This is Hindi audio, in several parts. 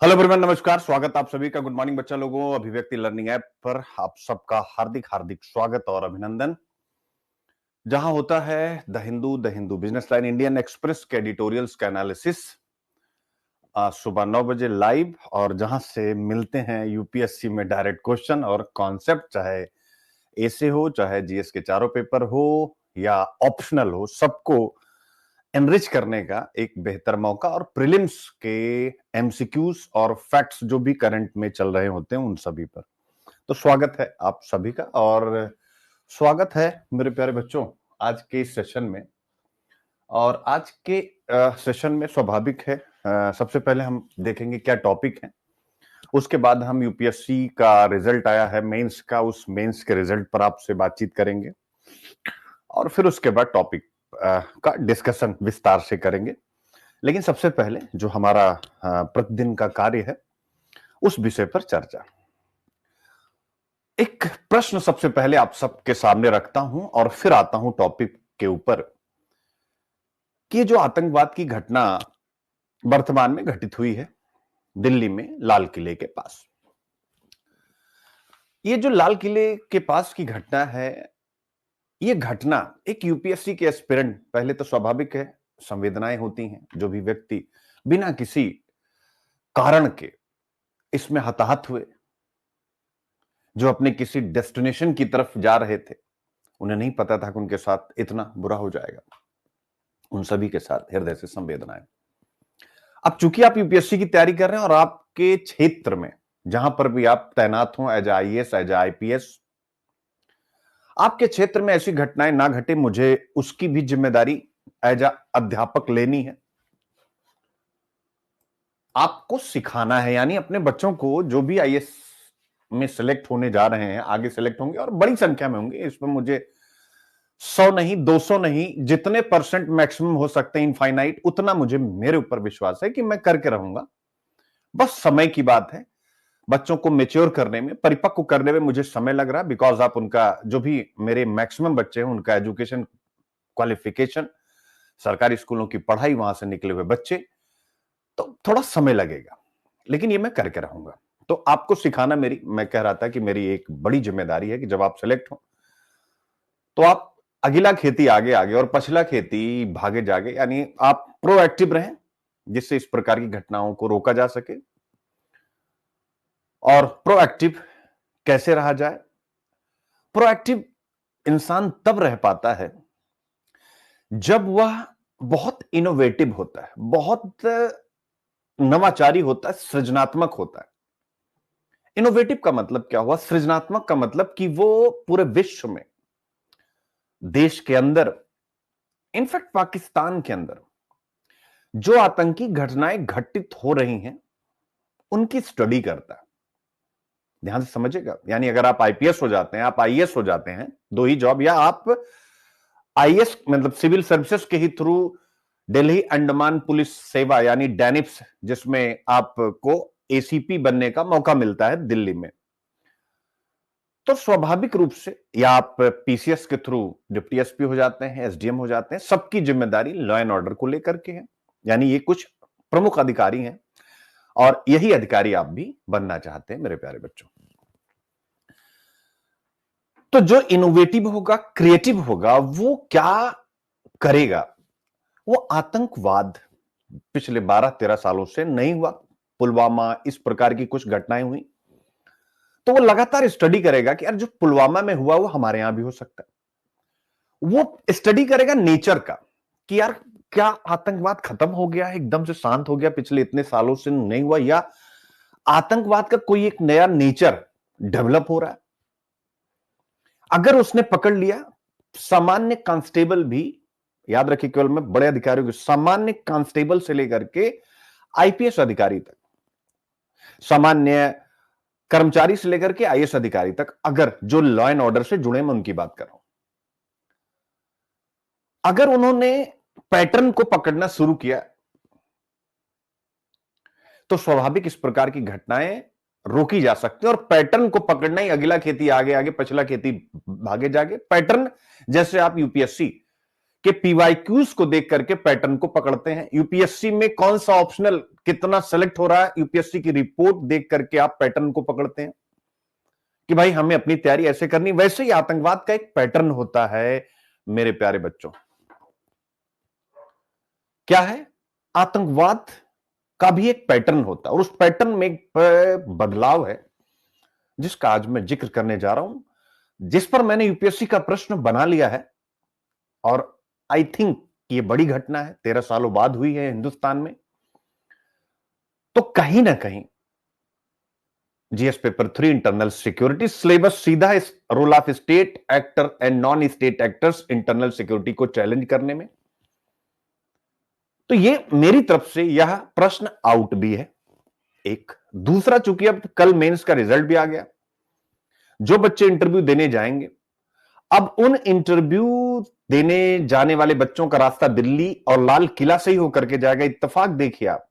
हेलो एवरीवन, नमस्कार। स्वागत आप सभी का। गुड मॉर्निंग बच्चा लोगों। अभिव्यक्ति लर्निंग ऐप पर आप सबका हार्दिक हार्दिक स्वागत और अभिनंदन। जहां होता है the Hindu business line, Indian express के एडिटोरियल्स का एनालिसिस सुबह 9 बजे लाइव, और जहां से मिलते हैं यूपीएससी में डायरेक्ट क्वेश्चन और कॉन्सेप्ट, चाहे ऐसे हो, चाहे जीएस के चारों पेपर हो या ऑप्शनल हो, सबको एनरिच करने का एक बेहतर मौका। और प्रीलिम्स के एमसीक्यूज और फैक्ट्स जो भी करंट में चल रहे होते हैं उन सभी पर। तो स्वागत है आप सभी का, और स्वागत है मेरे प्यारे बच्चों आज के इस सेशन में। और आज के सेशन में स्वाभाविक है, सबसे पहले हम देखेंगे क्या टॉपिक है, उसके बाद हम यूपीएससी का रिजल्ट आया है मेंस का, उस मेंस के रिजल्ट पर आपसे बातचीत करेंगे, और फिर उसके बाद टॉपिक का डिस्कशन विस्तार से करेंगे। लेकिन सबसे पहले जो हमारा प्रतिदिन का कार्य है उस विषय पर चर्चा। एक प्रश्न सबसे पहले आप सबके सामने रखता हूं और फिर आता हूं टॉपिक के ऊपर कि जो आतंकवाद की घटना वर्तमान में घटित हुई है दिल्ली में लाल किले के पास, ये जो लाल किले के पास की घटना है, ये घटना एक यूपीएससी के एस्पिरेंट, पहले तो स्वाभाविक है संवेदनाएं होती हैं, जो भी व्यक्ति बिना किसी कारण के इसमें हताहत हुए, जो अपने किसी डेस्टिनेशन की तरफ जा रहे थे, उन्हें नहीं पता था कि उनके साथ इतना बुरा हो जाएगा। उन सभी के साथ हृदय से संवेदनाएं। अब चूंकि आप यूपीएससी की तैयारी कर रहे हैं और आपके क्षेत्र में जहां पर भी आप तैनात हो, एज आईएएस, एज आईपीएस, आपके क्षेत्र में ऐसी घटनाएं ना घटे, मुझे उसकी भी जिम्मेदारी एज अध्यापक लेनी है। आपको सिखाना है, यानी अपने बच्चों को, जो भी आईएएस में सिलेक्ट होने जा रहे हैं, आगे सिलेक्ट होंगे और बड़ी संख्या में होंगे, इसमें मुझे 100 नहीं, 200 नहीं, जितने परसेंट मैक्सिमम हो सकते हैं इनफाइनाइट, उतना मुझे मेरे ऊपर विश्वास है कि मैं करके रहूंगा। बस समय की बात है। बच्चों को मेच्योर करने में, परिपक्व करने में मुझे समय लग रहा है, बिकॉज आप उनका, जो भी मेरे मैक्सिमम बच्चे हैं, उनका एजुकेशन क्वालिफिकेशन, सरकारी स्कूलों की पढ़ाई, वहां से निकले हुए बच्चे, तो थोड़ा समय लगेगा, लेकिन ये मैं करके रहूंगा। तो आपको सिखाना मेरी, मैं कह रहा था कि मेरी एक बड़ी जिम्मेदारी है कि जब आप सेलेक्ट हो तो आप अगिला खेती आगे आगे और पछला खेती भागे जागे, यानी आप प्रोएक्टिव रहें, जिससे इस प्रकार की घटनाओं को रोका जा सके। और प्रोएक्टिव कैसे रहा जाए? प्रोएक्टिव इंसान तब रह पाता है जब वह बहुत इनोवेटिव होता है, बहुत नवाचारी होता है, सृजनात्मक होता है। इनोवेटिव का मतलब क्या हुआ? सृजनात्मक का मतलब कि वो पूरे विश्व में, देश के अंदर, इनफैक्ट पाकिस्तान के अंदर जो आतंकी घटनाएं घटित हो रही हैं उनकी स्टडी करता है। ध्यान से समझिएगा, यानी अगर आप आईपीएस हो जाते हैं, आप आईएएस हो जाते हैं, दो ही जॉब, या आप आईएएस मतलब सिविल सर्विसेज के ही थ्रू दिल्ली अंडमान पुलिस सेवा यानी डैनिप्स, जिसमें आपको एसीपी बनने का मौका मिलता है दिल्ली में, तो स्वाभाविक रूप से, या आप पीसीएस के थ्रू डिप्टी एसपी हो जाते हैं, एसडीएम हो जाते हैं, सबकी जिम्मेदारी लॉ एंड ऑर्डर को लेकर के है। यानी ये कुछ प्रमुख अधिकारी हैं, और यही अधिकारी आप भी बनना चाहते हैं मेरे प्यारे बच्चों। तो जो इनोवेटिव होगा, क्रिएटिव होगा, वो क्या करेगा? वो आतंकवाद पिछले 12-13 सालों से नहीं हुआ, पुलवामा, इस प्रकार की कुछ घटनाएं हुई, तो वो लगातार स्टडी करेगा कि यार जो पुलवामा में हुआ वो हमारे यहां भी हो सकता है। वो स्टडी करेगा नेचर का, कि यार क्या आतंकवाद खत्म हो गया है, एकदम से शांत हो गया, पिछले इतने सालों से नहीं हुआ, या आतंकवाद का कोई एक नया नेचर डेवलप हो रहा है। अगर उसने पकड़ लिया, सामान्य कांस्टेबल भी, याद रखिए, केवल मैं बड़े अधिकारियों के, सामान्य कांस्टेबल से लेकर के आईपीएस अधिकारी तक, सामान्य कर्मचारी से लेकर के आईएएस अधिकारी तक, अगर जो लॉ एंड ऑर्डर से जुड़े, मैं उनकी बात कर रहा हूं, अगर उन्होंने पैटर्न को पकड़ना शुरू किया, तो स्वाभाविक इस प्रकार की घटनाएं रोकी जा सकती है। और पैटर्न को पकड़ना ही अगला खेती आगे आगे, पछला खेती भागे जागे। पैटर्न, जैसे आप यूपीएससी कि पीवाईक्यूज को देख करके पैटर्न को पकड़ते हैं। यूपीएससी में कौन सा ऑप्शनल कितना सेलेक्ट हो रहा है, यूपीएससी की रिपोर्ट देख करके आप पैटर्न को पकड़ते हैं कि भाई हमें अपनी तैयारी ऐसे करनी। वैसे ही आतंकवाद का एक पैटर्न होता है मेरे प्यारे बच्चों। क्या है? आतंकवाद का भी एक पैटर्न होता है और उस पैटर्न में एक बदलाव है जिसका आज मैं जिक्र करने जा रहा हूं, जिस पर मैंने यूपीएससी का प्रश्न बना लिया है। और आई थिंक ये बड़ी घटना है, 13 सालों बाद हुई है हिंदुस्तान में। तो कहीं ना कहीं GS paper 3 internal security syllabus सीधा इस role of state actor and non state actors internal security को चैलेंज करने में, तो ये मेरी तरफ से यह प्रश्न आउट भी है। एक दूसरा, चूंकि अब कल मेंस का रिजल्ट भी आ गया, जो बच्चे इंटरव्यू देने जाएंगे, अब उन इंटरव्यू देने जाने वाले बच्चों का रास्ता दिल्ली और लाल किला से ही होकर के जाएगा। इत्तेफाक देखिए आप,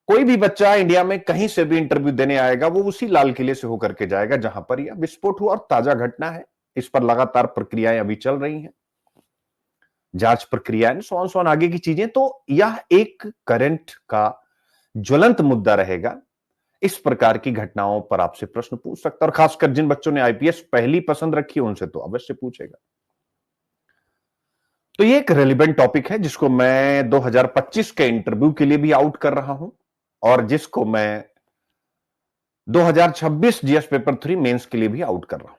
कोई भी बच्चा इंडिया में कहीं से भी इंटरव्यू देने आएगा वो उसी लाल किले से होकर के जाएगा जहां पर यह विस्फोट हुआ। और ताजा घटना है, इस पर लगातार प्रक्रियाएं अभी चल रही हैं, जांच प्रक्रियाएं, सोन आगे की चीजें। तो यह एक करंट का ज्वलंत मुद्दा रहेगा। इस प्रकार की घटनाओं पर आपसे प्रश्न पूछ सकता है, और खासकर जिन बच्चों ने आईपीएस पहली पसंद रखी उनसे तो अवश्य पूछेगा। तो ये एक रेलिवेंट टॉपिक है जिसको मैं 2025 के इंटरव्यू के लिए भी आउट कर रहा हूं और जिसको मैं 2026 जीएस पेपर 3 मेंस के लिए भी आउट कर रहा हूं।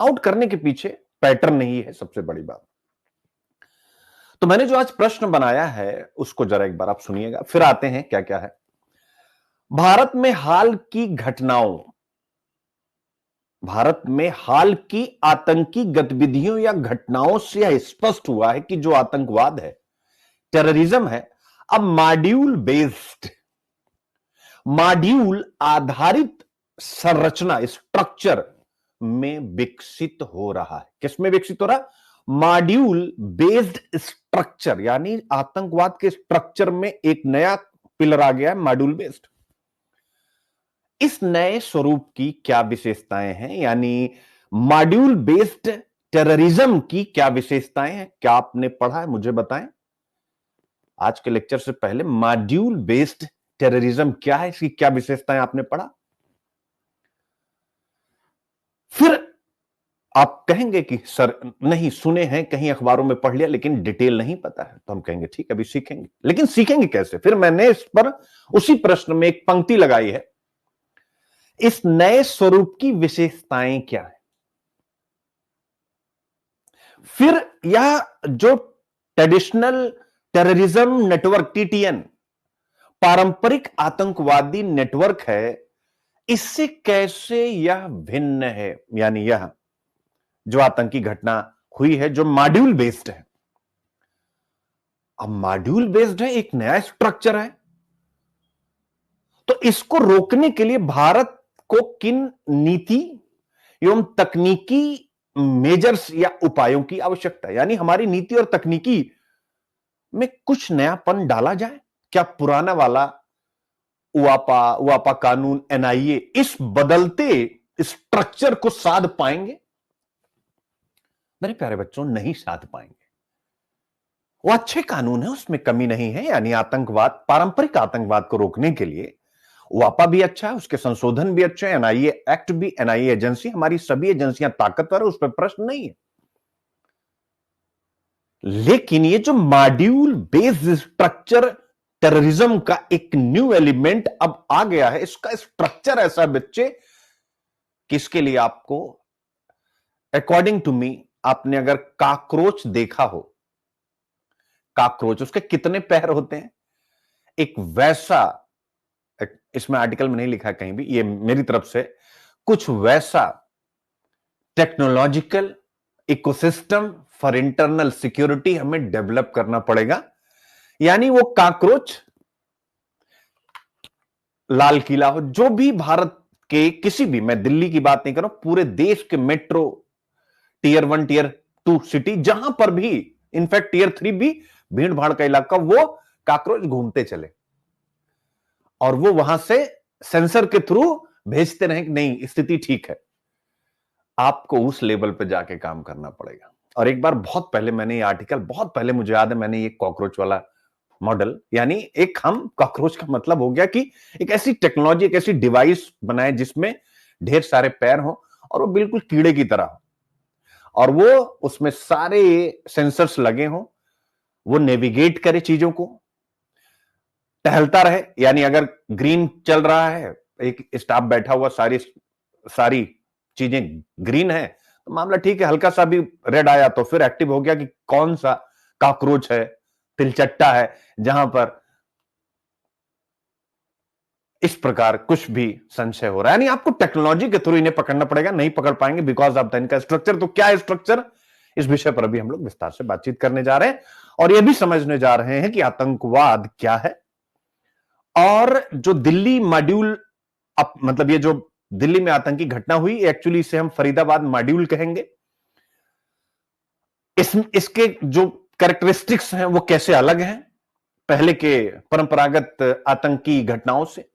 आउट करने के पीछे पैटर्न नहीं है सबसे बड़ी बात। तो मैंने जो आज प्रश्न बनाया है उसको जरा एक बार आप सुनिएगा, फिर आते हैं क्या क्या है। भारत में हाल की घटनाओं, भारत में हाल की आतंकी गतिविधियों या घटनाओं से यह स्पष्ट हुआ है कि जो आतंकवाद है, टेररिज्म है, अब मॉड्यूल आधारित संरचना, स्ट्रक्चर में विकसित हो रहा है। किसमें विकसित हो रहा है? मॉड्यूल बेस्ड स्ट्रक्चर, यानी आतंकवाद के स्ट्रक्चर में एक नया पिलर आ गया है, मॉड्यूल बेस्ड। इस नए स्वरूप की क्या विशेषताएं हैं, यानी मॉड्यूल बेस्ड टेररिज्म की क्या विशेषताएं हैं? क्या आपने पढ़ा है, मुझे बताएं। आज के लेक्चर से पहले मॉड्यूल बेस्ड टेररिज्म क्या है, इसकी क्या विशेषताएं आपने पढ़ा? फिर आप कहेंगे कि सर नहीं सुने हैं, कहीं अखबारों में पढ़ लिया लेकिन डिटेल नहीं पता है। तो हम कहेंगे ठीक, अभी सीखेंगे, लेकिन सीखेंगे कैसे? फिर मैंने इस पर उसी प्रश्न में एक पंक्ति लगाई है, इस नए स्वरूप की विशेषताएं क्या है। फिर यह जो ट्रेडिशनल टेररिज्म नेटवर्क टीटीएन, पारंपरिक आतंकवादी नेटवर्क है, इससे कैसे यह भिन्न है, यानी यह जो आतंकी घटना हुई है जो मॉड्यूल बेस्ड है। अब मॉड्यूल बेस्ड है, एक नया स्ट्रक्चर है, तो इसको रोकने के लिए भारत को किन नीति एवं तकनीकी मेजर्स या उपायों की आवश्यकता है, यानी हमारी नीति और तकनीकी में कुछ नयापन डाला जाए। क्या पुराना वाला उआपा कानून, एनआईए इस बदलते स्ट्रक्चर को साध पाएंगे? मेरे प्यारे बच्चों, नहीं साध पाएंगे। वो अच्छे कानून है, उसमें कमी नहीं है, यानी आतंकवाद, पारंपरिक आतंकवाद को रोकने के लिए वापा भी अच्छा है, उसके संशोधन भी अच्छे हैं, एनआईए एक्ट भी, एनआईए एजेंसी, हमारी सभी एजेंसियां ताकतवर है, उस पर प्रश्न नहीं है। लेकिन ये जो मॉड्यूल बेस्ड स्ट्रक्चर टेररिज्म का एक न्यू एलिमेंट अब आ गया है, इसका स्ट्रक्चर ऐसा बच्चे किसके लिए, आपको अकॉर्डिंग टू मी, आपने अगर काकरोच देखा हो, काकरोच उसके कितने पैर होते हैं, एक वैसा, इसमें आर्टिकल में नहीं लिखा कहीं भी, ये मेरी तरफ से कुछ वैसा technological ecosystem for internal security हमें डेवलप करना पड़ेगा। यानी वो काकरोच लाल किला हो, जो भी भारत के किसी भी, मैं दिल्ली की बात नहीं कर रहा हूं, पूरे देश के मेट्रो टियर 1 टियर 2 सिटी, जहां पर भी, इनफैक्ट टियर 3 भी भीड़ भाड़ का इलाका, वो काकरोच घूमते चले और वो वहां से सेंसर के थ्रू भेजते रहे कि नहीं स्थिति ठीक है। आपको उस लेवल पे जाके काम करना पड़ेगा। और एक बार बहुत पहले मैंने ये आर्टिकल, बहुत पहले मुझे याद है, मैंने ये कॉकरोच वाला मॉडल, यानी एक हम कॉकरोच का मतलब हो गया कि एक ऐसी टेक्नोलॉजी, एक ऐसी डिवाइस बनाए जिसमें ढेर सारे पैर हों और वो बिल्कुल कीड़े की तरह हो, और वो उसमें सारे सेंसर्स लगे हों, वो नेविगेट करे चीजों को, टहलता रहे, यानी अगर ग्रीन चल रहा है, एक स्टाफ बैठा हुआ, सारी सारी चीजें ग्रीन है, तो मामला ठीक है, हल्का सा भी रेड आया तो फिर एक्टिव हो गया कि कौन सा कॉकरोच है, तिलचट्टा है, जहां पर इस प्रकार कुछ भी संशय हो रहा है। यानी आपको टेक्नोलॉजी के थ्रू इन्हें पकड़ना पड़ेगा, नहीं पकड़ पाएंगे बिकॉज ऑफ द इनका स्ट्रक्चर। तो क्या है स्ट्रक्चर, इस विषय पर अभी हम लोग विस्तार से बातचीत करने जा रहे हैं और यह भी समझने जा रहे हैं कि आतंकवाद क्या है, और जो दिल्ली मॉड्यूल, मतलब ये जो दिल्ली में आतंकी घटना हुई, एक्चुअली इसे हम फरीदाबाद मॉड्यूल कहेंगे। इसके जो कैरेक्टरिस्टिक्स हैं वो कैसे अलग हैं पहले के परंपरागत आतंकी घटनाओं से।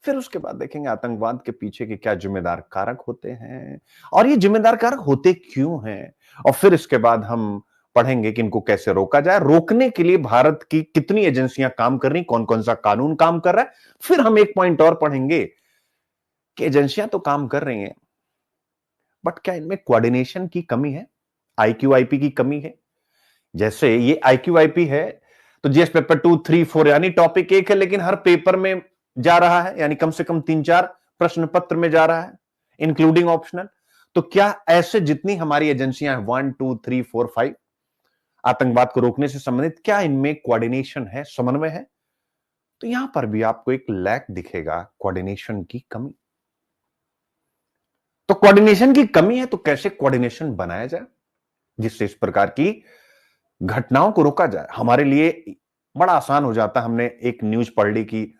फिर उसके बाद देखेंगे आतंकवाद के पीछे के क्या जिम्मेदार कारक होते हैं और ये जिम्मेदार कारक होते क्यों हैं, और फिर इसके बाद हम पढ़ेंगे कि इनको कैसे रोका जाए, रोकने के लिए भारत की कितनी एजेंसियां काम कर रही, कौन कौन सा कानून काम कर रहा है। फिर हम एक पॉइंट और पढ़ेंगे कि एजेंसियां तो काम कर रही हैं, बट क्या इनमें कोऑर्डिनेशन की कमी है, IQIP की कमी है। जैसे ये IQIP है तो जीएस पेपर 2, 3, 4 यानी टॉपिक एक है, लेकिन हर पेपर में जा रहा है, यानी कम से कम 3-4 प्रश्न पत्र में जा रहा है, इंक्लूडिंग ऑप्शनल। तो क्या ऐसे जितनी हमारी एजेंसियां हैं 1, 2, 3, 4, 5 आतंकवाद को रोकने से संबंधित, क्या इनमें कोऑर्डिनेशन है, समन्वय है? तो यहां पर भी आपको एक लैक दिखेगा, कोऑर्डिनेशन की कमी। तो कोऑर्डिनेशन की कमी है तो कैसे कोऑर्डिनेशन बनाया जाए जिससे इस प्रकार की घटनाओं को रोका जाए। हमारे लिए बड़ा आसान हो जाता, हमने एक न्यूज पढ़ ली कि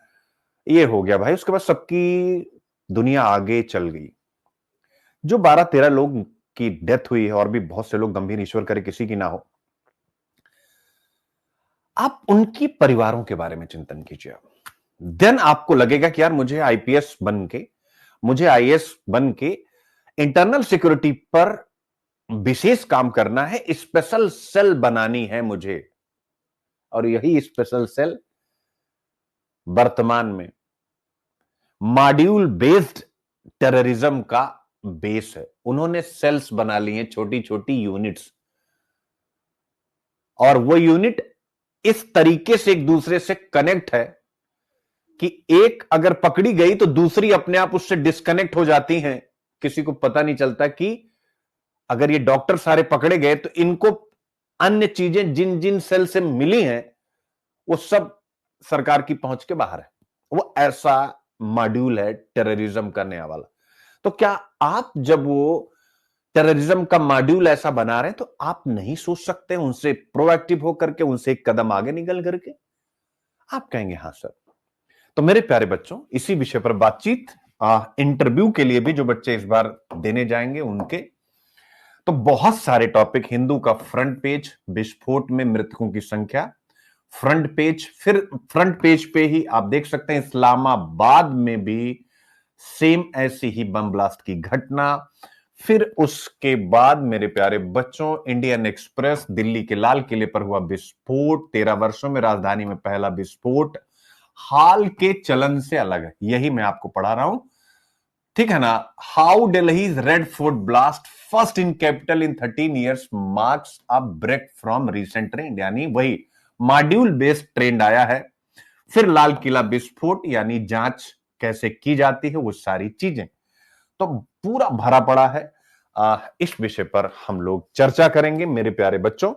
ये हो गया भाई, उसके बाद सबकी दुनिया आगे चल गई। जो 12-13 लोग की डेथ हुई है और भी बहुत से लोग गंभीर, ईश्वर करे किसी की ना हो, आप उनकी परिवारों के बारे में चिंतन कीजिए। देन आपको लगेगा कि यार मुझे IPS बन के, मुझे IAS बन के इंटरनल सिक्योरिटी पर विशेष काम करना है, स्पेशल सेल बनानी है मुझे, और यही स्पेशल सेल वर्तमान में मॉड्यूल बेस्ड टेररिज्म का बेस है। उन्होंने सेल्स बना ली हैं, छोटी छोटी यूनिट्स, और वो यूनिट इस तरीके से एक दूसरे से कनेक्ट है कि एक अगर पकड़ी गई तो दूसरी अपने आप उससे डिस्कनेक्ट हो जाती हैं। किसी को पता नहीं चलता कि अगर ये डॉक्टर सारे पकड़े गए तो इनको अन्य चीजें जिन जिन सेल से मिली हैं वो सब सरकार की पहुंच के बाहर है। वो ऐसा मॉड्यूल है टेररिज्म करने वाला। तो क्या आप जब वो टेररिज्म का मॉड्यूल ऐसा बना रहे हैं तो आप नहीं सोच सकते उनसे प्रोएक्टिव होकर के, उनसे एक कदम आगे निकल करके? आप कहेंगे हां सर। तो मेरे प्यारे बच्चों, इसी विषय पर बातचीत, इंटरव्यू के लिए भी जो बच्चे इस बार देने जाएंगे उनके, तो बहुत सारे टॉपिक, हिंदू का फ्रंट पेज, विस्फोट में मृतकों की संख्या, फ्रंट पेज, फिर फ्रंट पेज पे ही आप देख सकते हैं इस्लामाबाद में भी सेम ऐसी ही बम ब्लास्ट की घटना। फिर उसके बाद मेरे प्यारे बच्चों, इंडियन एक्सप्रेस, दिल्ली के लाल किले पर हुआ विस्फोट, 13 वर्षों में राजधानी में पहला विस्फोट, हाल के चलन से अलग है, यही मैं आपको पढ़ा रहा हूं, ठीक है ना। How Delhi red fort blast first in capital in 13 years marks a break from recent trend, यानी वही मॉड्यूल बेस्ड ट्रेंड आया है। फिर लाल किला विस्फोट, यानी जांच कैसे की जाती है, वो सारी चीजें तो पूरा भरा पड़ा है। इस विषय पर हम लोग चर्चा करेंगे मेरे प्यारे बच्चों।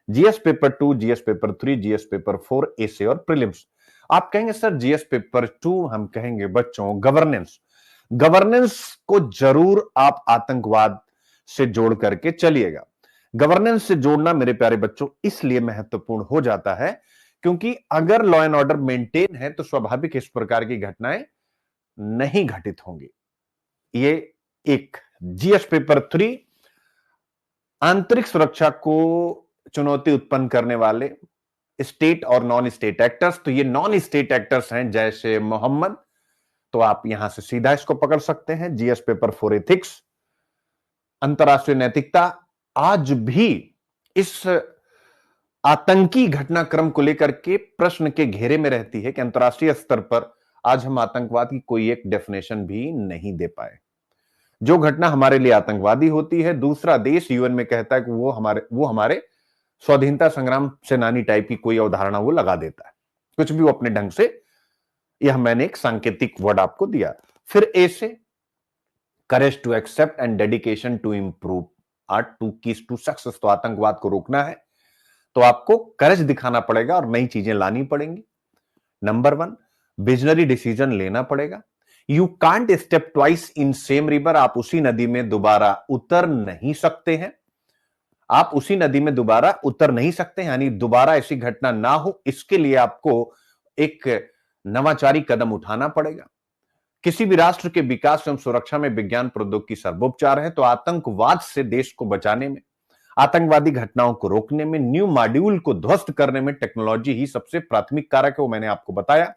GS paper 2, GS paper 3, GS paper 4 एसे और प्रीलिम्स। आप कहेंगे सर जीएस पेपर 2, हम कहेंगे बच्चों गवर्नेंस। गवर्नेंस को जरूर आप आतंकवाद से जोड़ करके चलिएगा। गवर्नेंस से जोड़ना मेरे प्यारे बच्चों इसलिए महत्वपूर्ण हो जाता है क्योंकि अगर लॉ एंड ऑर्डर मेंटेन है तो स्वाभाविक इस प्रकार की घटनाएं नहीं घटित होंगी। ये एक जीएस पेपर 3 आंतरिक सुरक्षा को चुनौती उत्पन्न करने वाले स्टेट और नॉन स्टेट एक्टर्स। तो ये नॉन स्टेट एक्टर्स हैं जैसे मोहम्मद, तो आप यहां से सीधा इसको पकड़ सकते हैं। जीएस पेपर 4 एथिक्स, अंतरराष्ट्रीय नैतिकता, आज भी इस आतंकी घटनाक्रम को लेकर के प्रश्न के घेरे में रहती है कि अंतर्राष्ट्रीय स्तर पर आज हम आतंकवाद की कोई एक डेफिनेशन भी नहीं दे पाए। जो घटना हमारे लिए आतंकवादी होती है, दूसरा देश यूएन में कहता है कि वो हमारे स्वाधीनता संग्राम सेनानी टाइप की कोई अवधारणा वो लगा देता है, कुछ भी वो अपने ढंग से। यह मैंने एक सांकेतिक वर्ड आपको दिया। फिर ए से courage to accept and dedication to improve are two keys to success. तो आतंकवाद को रोकना है तो आपको करेज दिखाना पड़ेगा और नई चीजें लानी पड़ेंगी। नंबर वन, विजनरी डिसीजन लेना पड़ेगा। You can't step twice in same river. आप उसी नदी में दोबारा उतर नहीं सकते हैं। आप उसी नदी में दोबारा उतर नहीं सकते, यानी दोबारा ऐसी घटना ना हो, इसके लिए आपको एक नवाचारी कदम उठाना पड़ेगा। किसी भी राष्ट्र के विकास एवं सुरक्षा में विज्ञान प्रौद्योगिकी सर्वोपचार है, तो आतंकवाद से देश को बचाने में, आतंकवादी घटनाओं को रोकने में, न्यू मॉड्यूल को ध्वस्त करने में टेक्नोलॉजी ही सबसे प्राथमिक कारक है, वो मैंने आपको बताया।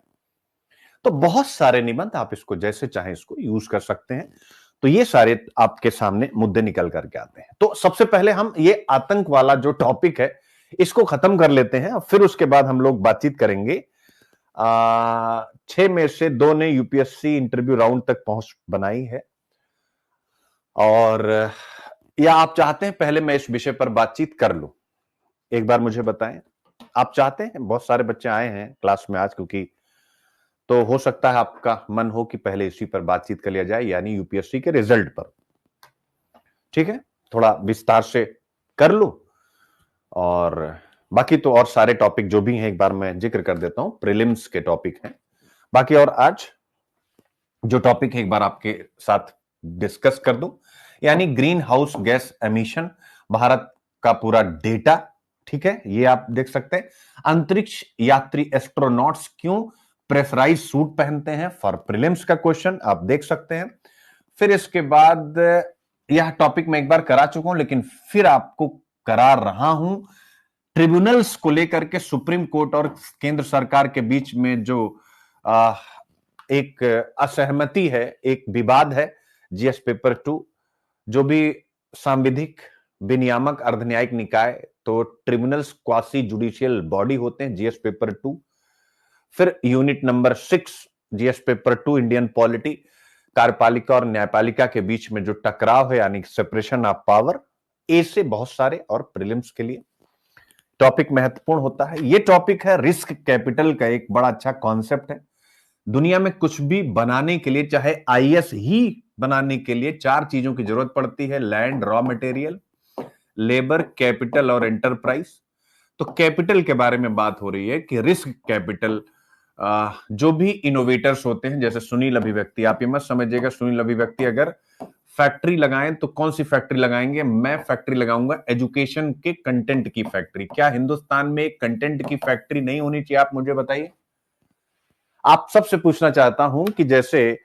तो बहुत सारे निबंध, आप इसको जैसे चाहें इसको यूज कर सकते हैं। तो ये सारे आपके सामने मुद्दे निकल करके आते हैं। तो सबसे पहले हम ये आतंक वाला जो टॉपिक है इसको खत्म कर लेते हैं, और फिर उसके बाद हम लोग बातचीत करेंगे। 6 में से 2 ने यूपीएससी इंटरव्यू राउंड तक पहुंच बनाई है, और या आप चाहते हैं पहले मैं इस विषय पर बातचीत कर लूं? एक बार मुझे बताएं, आप चाहते हैं? बहुत सारे बच्चे आए हैं क्लास में आज, क्योंकि तो हो सकता है आपका मन हो कि पहले इसी पर बातचीत कर लिया जाए, यानी यूपीएससी के रिजल्ट पर। ठीक है, थोड़ा विस्तार से कर लो, और बाकी तो और सारे टॉपिक जो भी हैं एक बार मैं जिक्र कर देता हूं, प्रीलिम्स के टॉपिक हैं बाकी। और आज जो टॉपिक है एक बार आपके साथ डिस्कस कर दूं, यानी green house gas emission, Bharat का पूरा डेटा। ठीक है, ये आप देख सकते हैं। अंतरिक्ष यात्री एस्ट्रोनॉट्स क्यों प्रेशराइज सूट पहनते हैं, फॉर प्रीलिम्स का क्वेश्चन आप देख सकते हैं। फिर इसके बाद यह टॉपिक मैं एक बार करा चुका हूं, लेकिन फिर आपको करा रहा हूं, ट्रिब्यूनल्स को लेकर के सुप्रीम कोर्ट और केंद्र सरकार के बीच में जो एक असहमति है, एक विवाद है, जीएस पेपर 2, जो भी सांविधिक विनियामक अर्धन्यायिक निकाय, तो ट्रिब्यूनल्स क्वासी जुडिशियल बॉडी होते हैं, जीएस पेपर 2। फिर unit number 6 GS paper 2, Indian polity, कार्यपालिका और न्यायपालिका के बीच में जो टकराव है, यानी सेपरेशन ऑफ पावर, ए से बहुत सारे और प्रीलिम्स के लिए टॉपिक महत्वपूर्ण होता है। ये टॉपिक है रिस्क कैपिटल का, एक बड़ा अच्छा कॉन्सेप्ट है। दुनिया में कुछ भी बनाने के लिए, चाहे आईएएस ही बनाने के लिए, 4 चीजों की जरूरत पड़ती है: land, raw material, labour, capital और एंटरप्राइज। तो कैपिटल के बारे में बात हो रही है कि रिस्क कैपिटल, जो भी इनोवेटर्स होते हैं, जैसे सुनील अभिव्यक्ति, आप ये मत समझिएगा सुनील अभिव्यक्ति अगर फैक्ट्री लगाएं तो कौन सी फैक्ट्री लगाएंगे? मैं फैक्ट्री लगाऊंगा एजुकेशन के कंटेंट की फैक्ट्री। क्या हिंदुस्तान में एक कंटेंट की फैक्ट्री नहीं होनी चाहिए? आप मुझे बताइए। आप सबसे पूछना चाहता हूं कि जैसे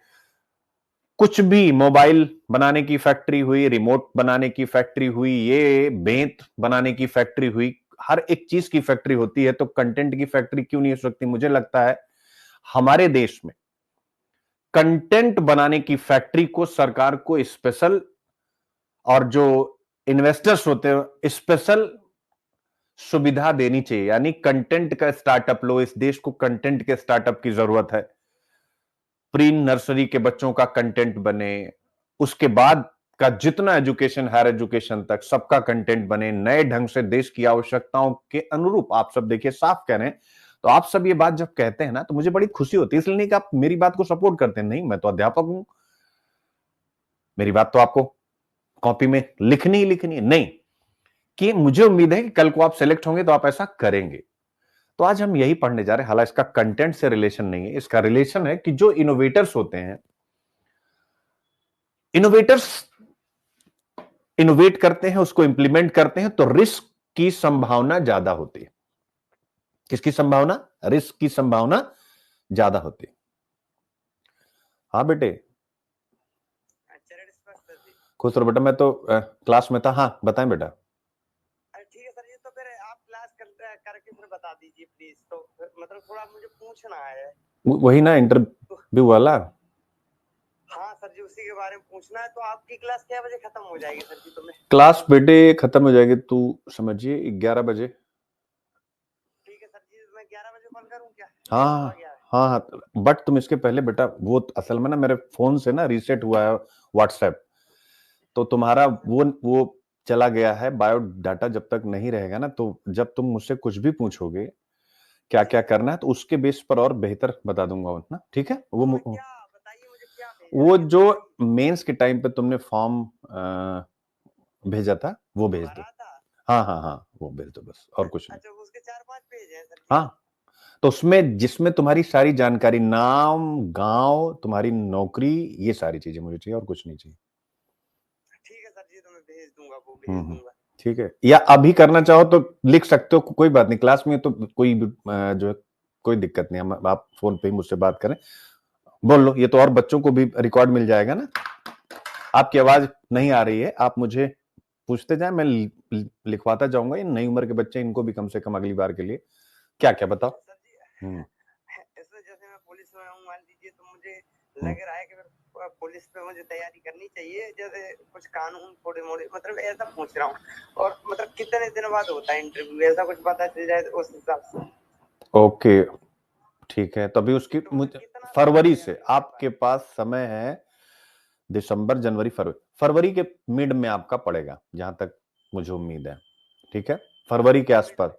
कुछ भी मोबाइल बनाने की फैक्ट्री हुई, रिमोट बनाने की फैक्ट्री हुई, ये बेंत बनाने की फैक्ट्री हुई, हर एक चीज की फैक्ट्री होती है, तो कंटेंट की फैक्ट्री क्यों नहीं हो सकती? मुझे लगता है हमारे देश में कंटेंट बनाने की फैक्ट्री को सरकार को स्पेशल, और जो इन्वेस्टर्स होते हैं स्पेशल सुविधा देनी चाहिए, यानी कंटेंट का स्टार्टअप लो। इस देश को कंटेंट के स्टार्टअप की जरूरत है। प्री नर्सरी के बच्चों का कंटेंट बने, उसके बाद का जितना एजुकेशन, हायर एजुकेशन तक, सबका कंटेंट बने नए ढंग से, देश की आवश्यकताओं के अनुरूप। आप सब देखिए साफ कह रहे हैं। तो आप सब ये बात जब कहते हैं ना, तो मुझे बड़ी खुशी होती है। इसलिए नहीं कि आप मेरी बात को सपोर्ट करते हैं, नहीं, मैं तो अध्यापक हूं, मेरी बात तो आपको कॉपी में लिखनी ही लिखनी है, नहीं, कि मुझे उम्मीद है कि कल को आप सेलेक्ट होंगे तो आप ऐसा करेंगे। तो आज हम यही पढ़ने जा रहे हैं। हालांकि इसका कंटेंट से रिलेशन नहीं है, इसका रिलेशन है कि जो इनोवेटर्स होते हैं, इनोवेटर्स इनोवेट करते हैं, उसको इंप्लीमेंट करते हैं, तो रिस्क की संभावना ज्यादा होती है। किसकी संभावना? रिस्क की संभावना ज्यादा होती है। हाँ बेटे, खुश रहो बेटा। मैं तो क्लास में था। हाँ बताएं बेटा। ठीक है सर जी, तो फिर आप क्लास करके फिर बता दीजिए प्लीज। तो मतलब थोड़ा मुझे पूछना है। वही ना इंटरव्यू वाला। हाँ सर जी, उसी के बारे में पूछना है। तो आपकी क्लास क्या बजे खत्म हो जाएगी सर जी? तो मैं क्लास बेटे खत्म हो जाएगी, तू समझिए 11 बजे। ठीक है सर जी, मैं 11 बजे कॉल करूँ क्या? हाँ या सवा 11? हाँ हाँ, बट तुम इसके पहले बेटा, वो असल में ना मेरे फोन से ना रीसेट हुआ है व्हाट्सएप, तो तुम्हारा अच्छा सर। वो चला गया है बायोडाटा। जब तक नहीं रहेगा ना, तो जब तुम मुझसे कुछ भी पूछोगे क्या क्या करना है, तो उसके बेस पर और बेहतर बता दूंगा ना, ठीक है। तो मैं क्या बताइए, मुझे क्या भेजना है, वो ये तो जो बताइए। मेंस के टाइम पे तुमने फॉर्म भेजा था वो भेज दो। भरा था? हाँ हाँ हाँ, वो भेज दो बस, और कुछ नहीं। अच्छा, उसके 4-5 पेज हैं सर जी? हाँ, तो उसमें जिसमें तुम्हारी सारी जानकारी, नाम, गांव, तुम्हारी नौकरी, ये सारी चीजें मुझे चाहिए, और कुछ नहीं चाहिए। ठीक है सर जी, तो मैं भेज दूंगा, वो भेज दूंगा। ठीक है, या अभी करना चाहो तो लिख सकते हो, कोई बात नहीं। क्लास में तो कोई जो है कोई दिक्कत नहीं है, आप फोन पे ही मुझसे बात करें, बोल लो। ये तो और बच्चों को भी रिकॉर्ड मिल जाएगा ना। आपकी आवाज नहीं आ रही है, आप मुझे पूछते जाए, मैं लिखवाता जाऊंगा। ये नई उम्र के बच्चे, इनको भी कम से कम अगली बार के लिए क्या क्या बताओ। सर जी, हम्म इसमें जैसे मैं पुलिस में हूँ मान लीजिए, तो मुझे हम्म। लग रहा है कि फिर पुलिस पे मुझे तैयारी करनी चाहिए। जैसे कुछ कानून थोड़े मोड़े, मतलब ऐसा पूछ रहा हूँ। और मतलब कितने दिन बाद होता है इंटरव्यू, ऐसा कुछ पता चल जाए तो उस हिसाब से। ओके, ठीक है, तभी उसकी तो मतलब कितना समय फरवरी लगेगा से सर इसके बाद? आपके पास समय है। दिसंबर, जनवरी, फरवरी, फरवरी के मिड में आपका पड़ेगा, जहां तक मुझे उम्मीद है। ठीक है, फरवरी के मिड आसपास, में?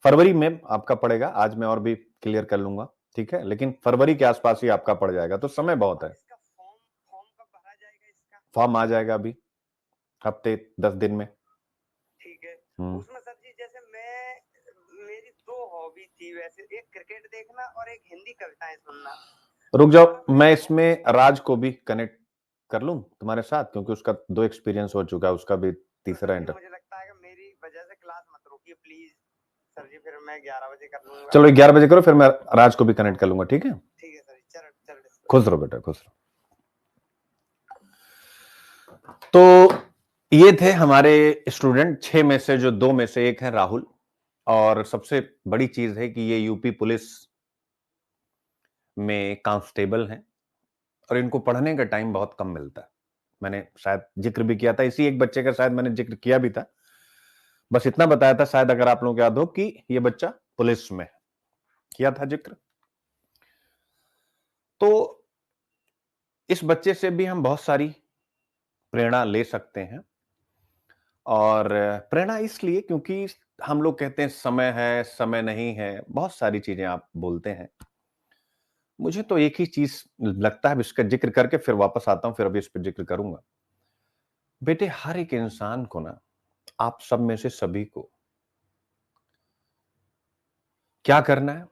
फरवरी में आपका पड़ेगा। आज मैं और भी क्लियर कर लूंगा, ठीक है, लेकिन फरवरी के आसपास ही आपका पड़ जाएगा, तो समय बहुत और है। इसका फॉर्म फॉर्म कब भरा जाएगा इसका? फॉर्म आ जाएगा अभी, हफ्ते 10 दिन में। ठीक है। हम्म। उसमें सर जी, जैसे मेरी दो हॉबी थी वैसे, एक क्रिकेट देखना और एक हिंदी कविताएं सुनना। रुक तो अगर जाओ, मैं मैं इसमें राज को भी कनेक्ट कर लूं तुम्हारे साथ, क्योंकि उसका 2 एक्सपीरियंस हो चुका है, उसका भी तो सर तीसरा जी, इंटर। मुझे लगता है कि मेरी वजह से क्लास मत रोकिए प्लीज। सर जी, फिर मैं 11 बजे कर लूंगा। चलो 11 बजे करो, फिर मैं राज को भी कनेक्ट कर लूंगा, ठीक है। ठीक है सर जी, चल चल खुश रहो बेटा, खुश रहो। तो ये थे हमारे स्टूडेंट, 6 में से जो 2 में से एक है राहुल। और सबसे बड़ी चीज है कि ये यूपी पुलिस में कांस्टेबल हैं, और इनको पढ़ने का टाइम बहुत कम मिलता है। मैंने शायद जिक्र भी किया था, इसी एक बच्चे का शायद मैंने जिक्र किया भी था। बस इतना बताया था शायद, अगर आप लोगों को याद हो, कि ये बच्चा पुलिस में किया था जिक्र। तो इस बच्चे से भी हम बहुत सारी प्रेरणा ले सकते हैं। और प्रेरणा इसलिए क्योंकि हम लोग कहते हैं समय है, समय नहीं है, बहुत सारी चीजें आप बोलते हैं। मुझे तो एक ही चीज लगता है, इसका जिक्र करके फिर वापस आता हूं, फिर अभी इस पर जिक्र करूंगा। बेटे, हर एक इंसान को ना, आप सब में से सभी को क्या करना है,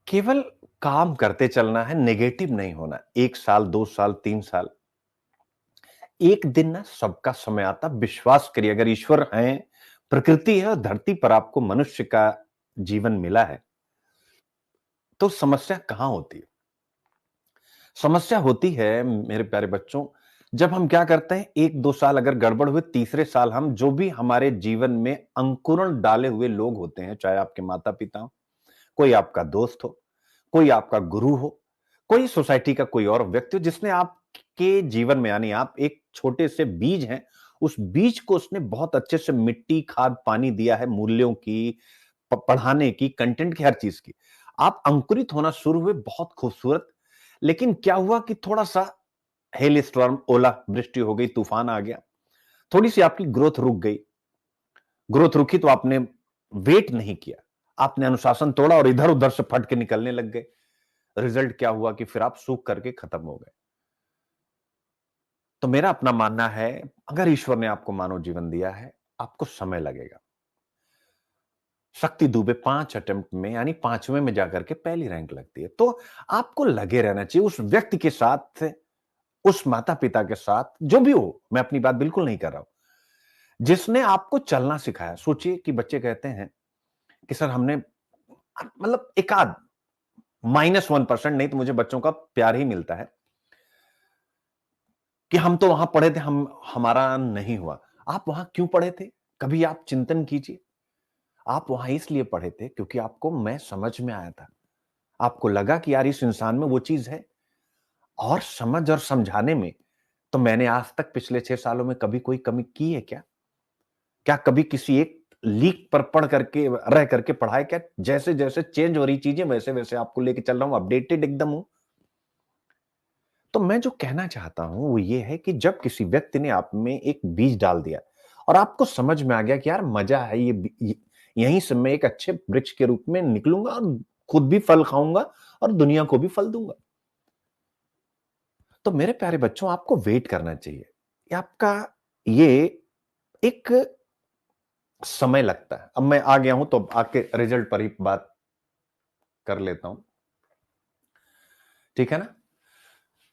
केवल काम करते चलना है, नेगेटिव नहीं होना। 1 साल, 2 साल, 3 साल, एक दिन ना सबका समय आता। विश्वास करिए, अगर ईश्वर है, प्रकृति है, और धरती पर आपको मनुष्य का जीवन मिला है, तो समस्या कहां होती है? समस्या होती है मेरे प्यारे बच्चों, जब हम क्या करते हैं, 1-2 साल अगर गड़बड़ हुए, तीसरे साल हम जो भी हमारे जीवन में अंकुरण डाले हुए लोग होते हैं, चाहे आपके माता पिता हो, कोई आपका दोस्त हो, कोई आपका गुरु हो, कोई सोसाइटी का कोई और व्यक्ति हो, जिसने आपके जीवन में, यानी आप एक छोटे से बीज हैं, उस बीज को उसने बहुत अच्छे से मिट्टी, खाद, पानी दिया है, मूल्यों की, पढ़ाने की, कंटेंट की, हर चीज की। आप अंकुरित होना शुरू हुए, बहुत खूबसूरत। लेकिन क्या हुआ कि थोड़ा सा हेल स्टॉर्म, ओला वृष्टि हो गई, तूफान आ गया, थोड़ी सी आपकी ग्रोथ रुक गई। ग्रोथ रुकी तो आपने वेट नहीं किया, आपने अनुशासन तोड़ा और इधर उधर से फट के निकलने लग गए। रिजल्ट क्या हुआ कि फिर आप सूख करके खत्म हो गए। तो मेरा अपना मानना है, अगर ईश्वर ने आपको मानव जीवन दिया है, आपको समय लगेगा। शक्ति दुबे 5 अटेम्प्ट में, यानी 5वें में जाकर के पहली रैंक लगती है। तो आपको लगे रहना चाहिए उस व्यक्ति के साथ, उस माता पिता के साथ, जो भी हो। मैं अपनी बात बिल्कुल नहीं कर रहा हूं, जिसने आपको चलना सिखाया। सोचिए कि बच्चे कहते हैं कि सर हमने, मतलब एकाध -1% नहीं, तो मुझे बच्चों का प्यार ही मिलता है, कि हम तो वहां पढ़े थे, हमारा नहीं हुआ। आप वहां क्यों पढ़े थे? कभी आप चिंतन कीजिए। आप वहां इसलिए पढ़े थे क्योंकि आपको मैं समझ में आया था। आपको लगा कि यार इस इंसान में वो चीज है। और समझ और समझाने में तो मैंने आज तक पिछले 6 सालों में कभी कोई कमी की है क्या? क्या कभी किसी एक लीक पर पढ़ करके रह करके पढ़ा है क्या? जैसे-जैसे चेंज हो रही चीजें वैसे-वैसे आपको लेके चल रहा हूं, अपडेटेड एकदम हूं। तो मैं जो कहना चाहता हूं वो ये है कि जब किसी व्यक्ति ने आप में एक बीज डाल दिया और आपको समझ में आ गया कि यार मजा है यहीं से मैं एक अच्छे वृक्ष के रूप में निकलूंगा और खुद भी फल खाऊंगा और दुनिया को भी फल दूंगा। तो मेरे प्यारे बच्चों, आपको वेट करना चाहिए। आपका ये एक समय लगता है। अब मैं आ गया हूं तो आपके रिजल्ट पर ही बात कर लेता हूं, ठीक है ना?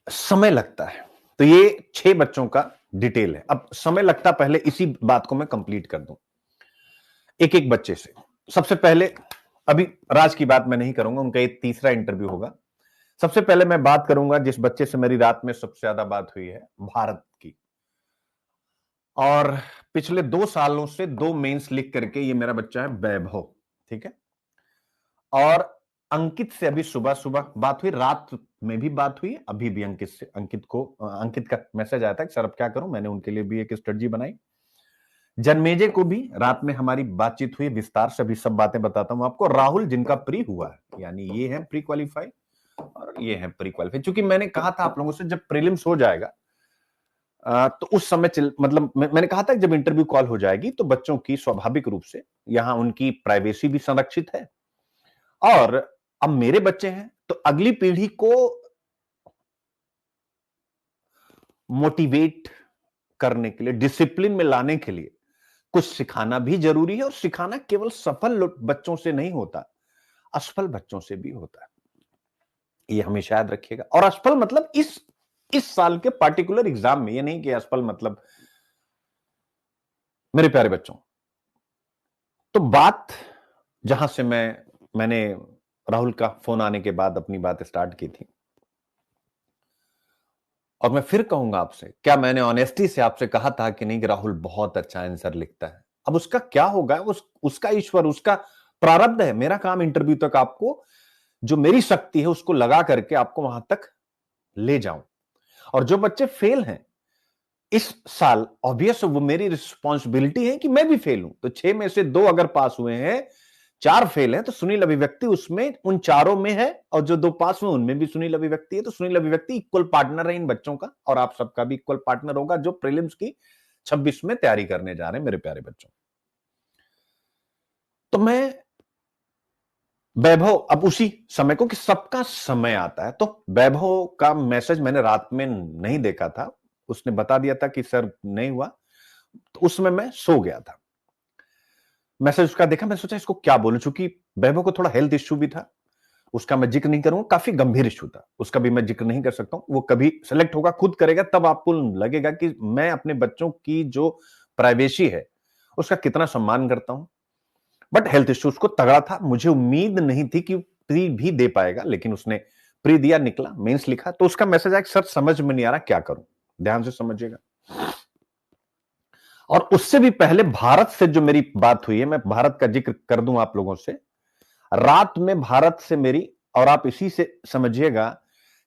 समय लगता है। तो ये 6 बच्चों का डिटेल है। अब समय लगता, पहले इसी बात को मैं कंप्लीट कर दूं एक एक बच्चे से। सबसे पहले, अभी राज की बात मैं नहीं करूंगा, उनका एक तीसरा इंटरव्यू होगा। सबसे पहले मैं बात करूंगा जिस बच्चे से मेरी रात में सबसे ज्यादा बात हुई है, भारत की। और पिछले 2 सालों से 2 मेंस लिख करके ये मेरा बच्चा है वैभव, ठीक है। और अंकित से अभी सुबह सुबह बात हुई, रात में भी बात हुई, अभी भी अंकित से। अंकित का मैसेज आया था कि सर अब क्या करूं, मैंने उनके लिए भी एक स्ट्रेटजी बनाई। जन्मेजय को भी रात में हमारी बातचीत हुई विस्तार से, अभी सब बातें बताता हूं आपको। राहुल जिनका प्री हुआ है, यानी ये है प्री क्वालिफाई और ये है प्री क्वालिफाई। क्योंकि मैंने कहा था आप लोगों से जब प्रीलिम्स हो जाएगा तो उस समय मतलब मैंने कहा था कि जब इंटरव्यू कॉल हो जाएगी तो बच्चों की स्वाभाविक रूप से यहां उनकी प्राइवेसी भी संरक्षित है। और अब मेरे बच्चे हैं तो अगली पीढ़ी को मोटिवेट करने के लिए, डिसिप्लिन में लाने के लिए कुछ सिखाना भी जरूरी है। और सिखाना केवल सफल बच्चों से नहीं होता, असफल बच्चों से भी होता है। ये हमेशा याद रखिएगा। और असफल मतलब इस साल के पार्टिकुलर एग्जाम में, ये नहीं कि असफल मतलब मेरे प्यारे बच्चों। तो बात जहां से मैंने राहुल का फोन आने के बाद अपनी बात स्टार्ट की थी, और मैं फिर कहूंगा आपसे, क्या मैंने ऑनेस्टी से आपसे कहा था कि नहीं कि राहुल बहुत अच्छा आंसर लिखता है? अब उसका क्या होगा, उसका ईश्वर, उसका प्रारब्ध है। मेरा काम इंटरव्यू तक आपको, जो मेरी शक्ति है उसको लगा करके आपको वहां तक ले जाऊं। और जो बच्चे फेल हैं इस साल, ऑब्वियस वो मेरी रिस्पॉन्सिबिलिटी है कि मैं भी फेल हूं। तो 6 में से 2 अगर पास हुए हैं, 4 फेल हैं, तो सुनील अभिव्यक्ति उसमें उन चारों में है। और जो 2 पास हुए उनमें भी सुनील अभिव्यक्ति है। तो सुनील अभिव्यक्ति इक्वल पार्टनर है इन बच्चों का, और आप सबका भी इक्वल पार्टनर होगा जो प्रीलिम्स की 26 में तैयारी करने जा रहे हैं मेरे प्यारे बच्चों। तो मैं वैभव, अब उसी समय को, कि सबका समय आता है, तो वैभव का मैसेज मैंने रात में नहीं देखा था। उसने बता दिया था कि सर नहीं हुआ, तो उस समय मैं सो गया था। मैसेज उसका देखा, मैं सोचा इसको क्या बोलूं, चूंकि वैभव को थोड़ा हेल्थ इश्यू भी था। उसका मैं जिक्र नहीं करूंगा, काफी गंभीर इश्यू था, उसका भी मैं जिक्र नहीं कर सकता हूं। वो कभी सेलेक्ट होगा, खुद करेगा, तब आपको लगेगा कि मैं अपने बच्चों की जो प्राइवेसी है उसका कितना सम्मान करता हूं। बट हेल्थ इश्यू उसको तगड़ा था। मुझे उम्मीद नहीं थी कि प्री भी दे पाएगा, लेकिन उसने प्री दिया, निकला, मेंस लिखा। तो उसका मैसेज आया, सर समझ में नहीं आ रहा क्या करूं। ध्यान से समझिएगा। और उससे भी पहले भारत से जो मेरी बात हुई है, मैं भारत का जिक्र कर दूं आप लोगों से। रात में भारत से मेरी, और आप इसी से समझिएगा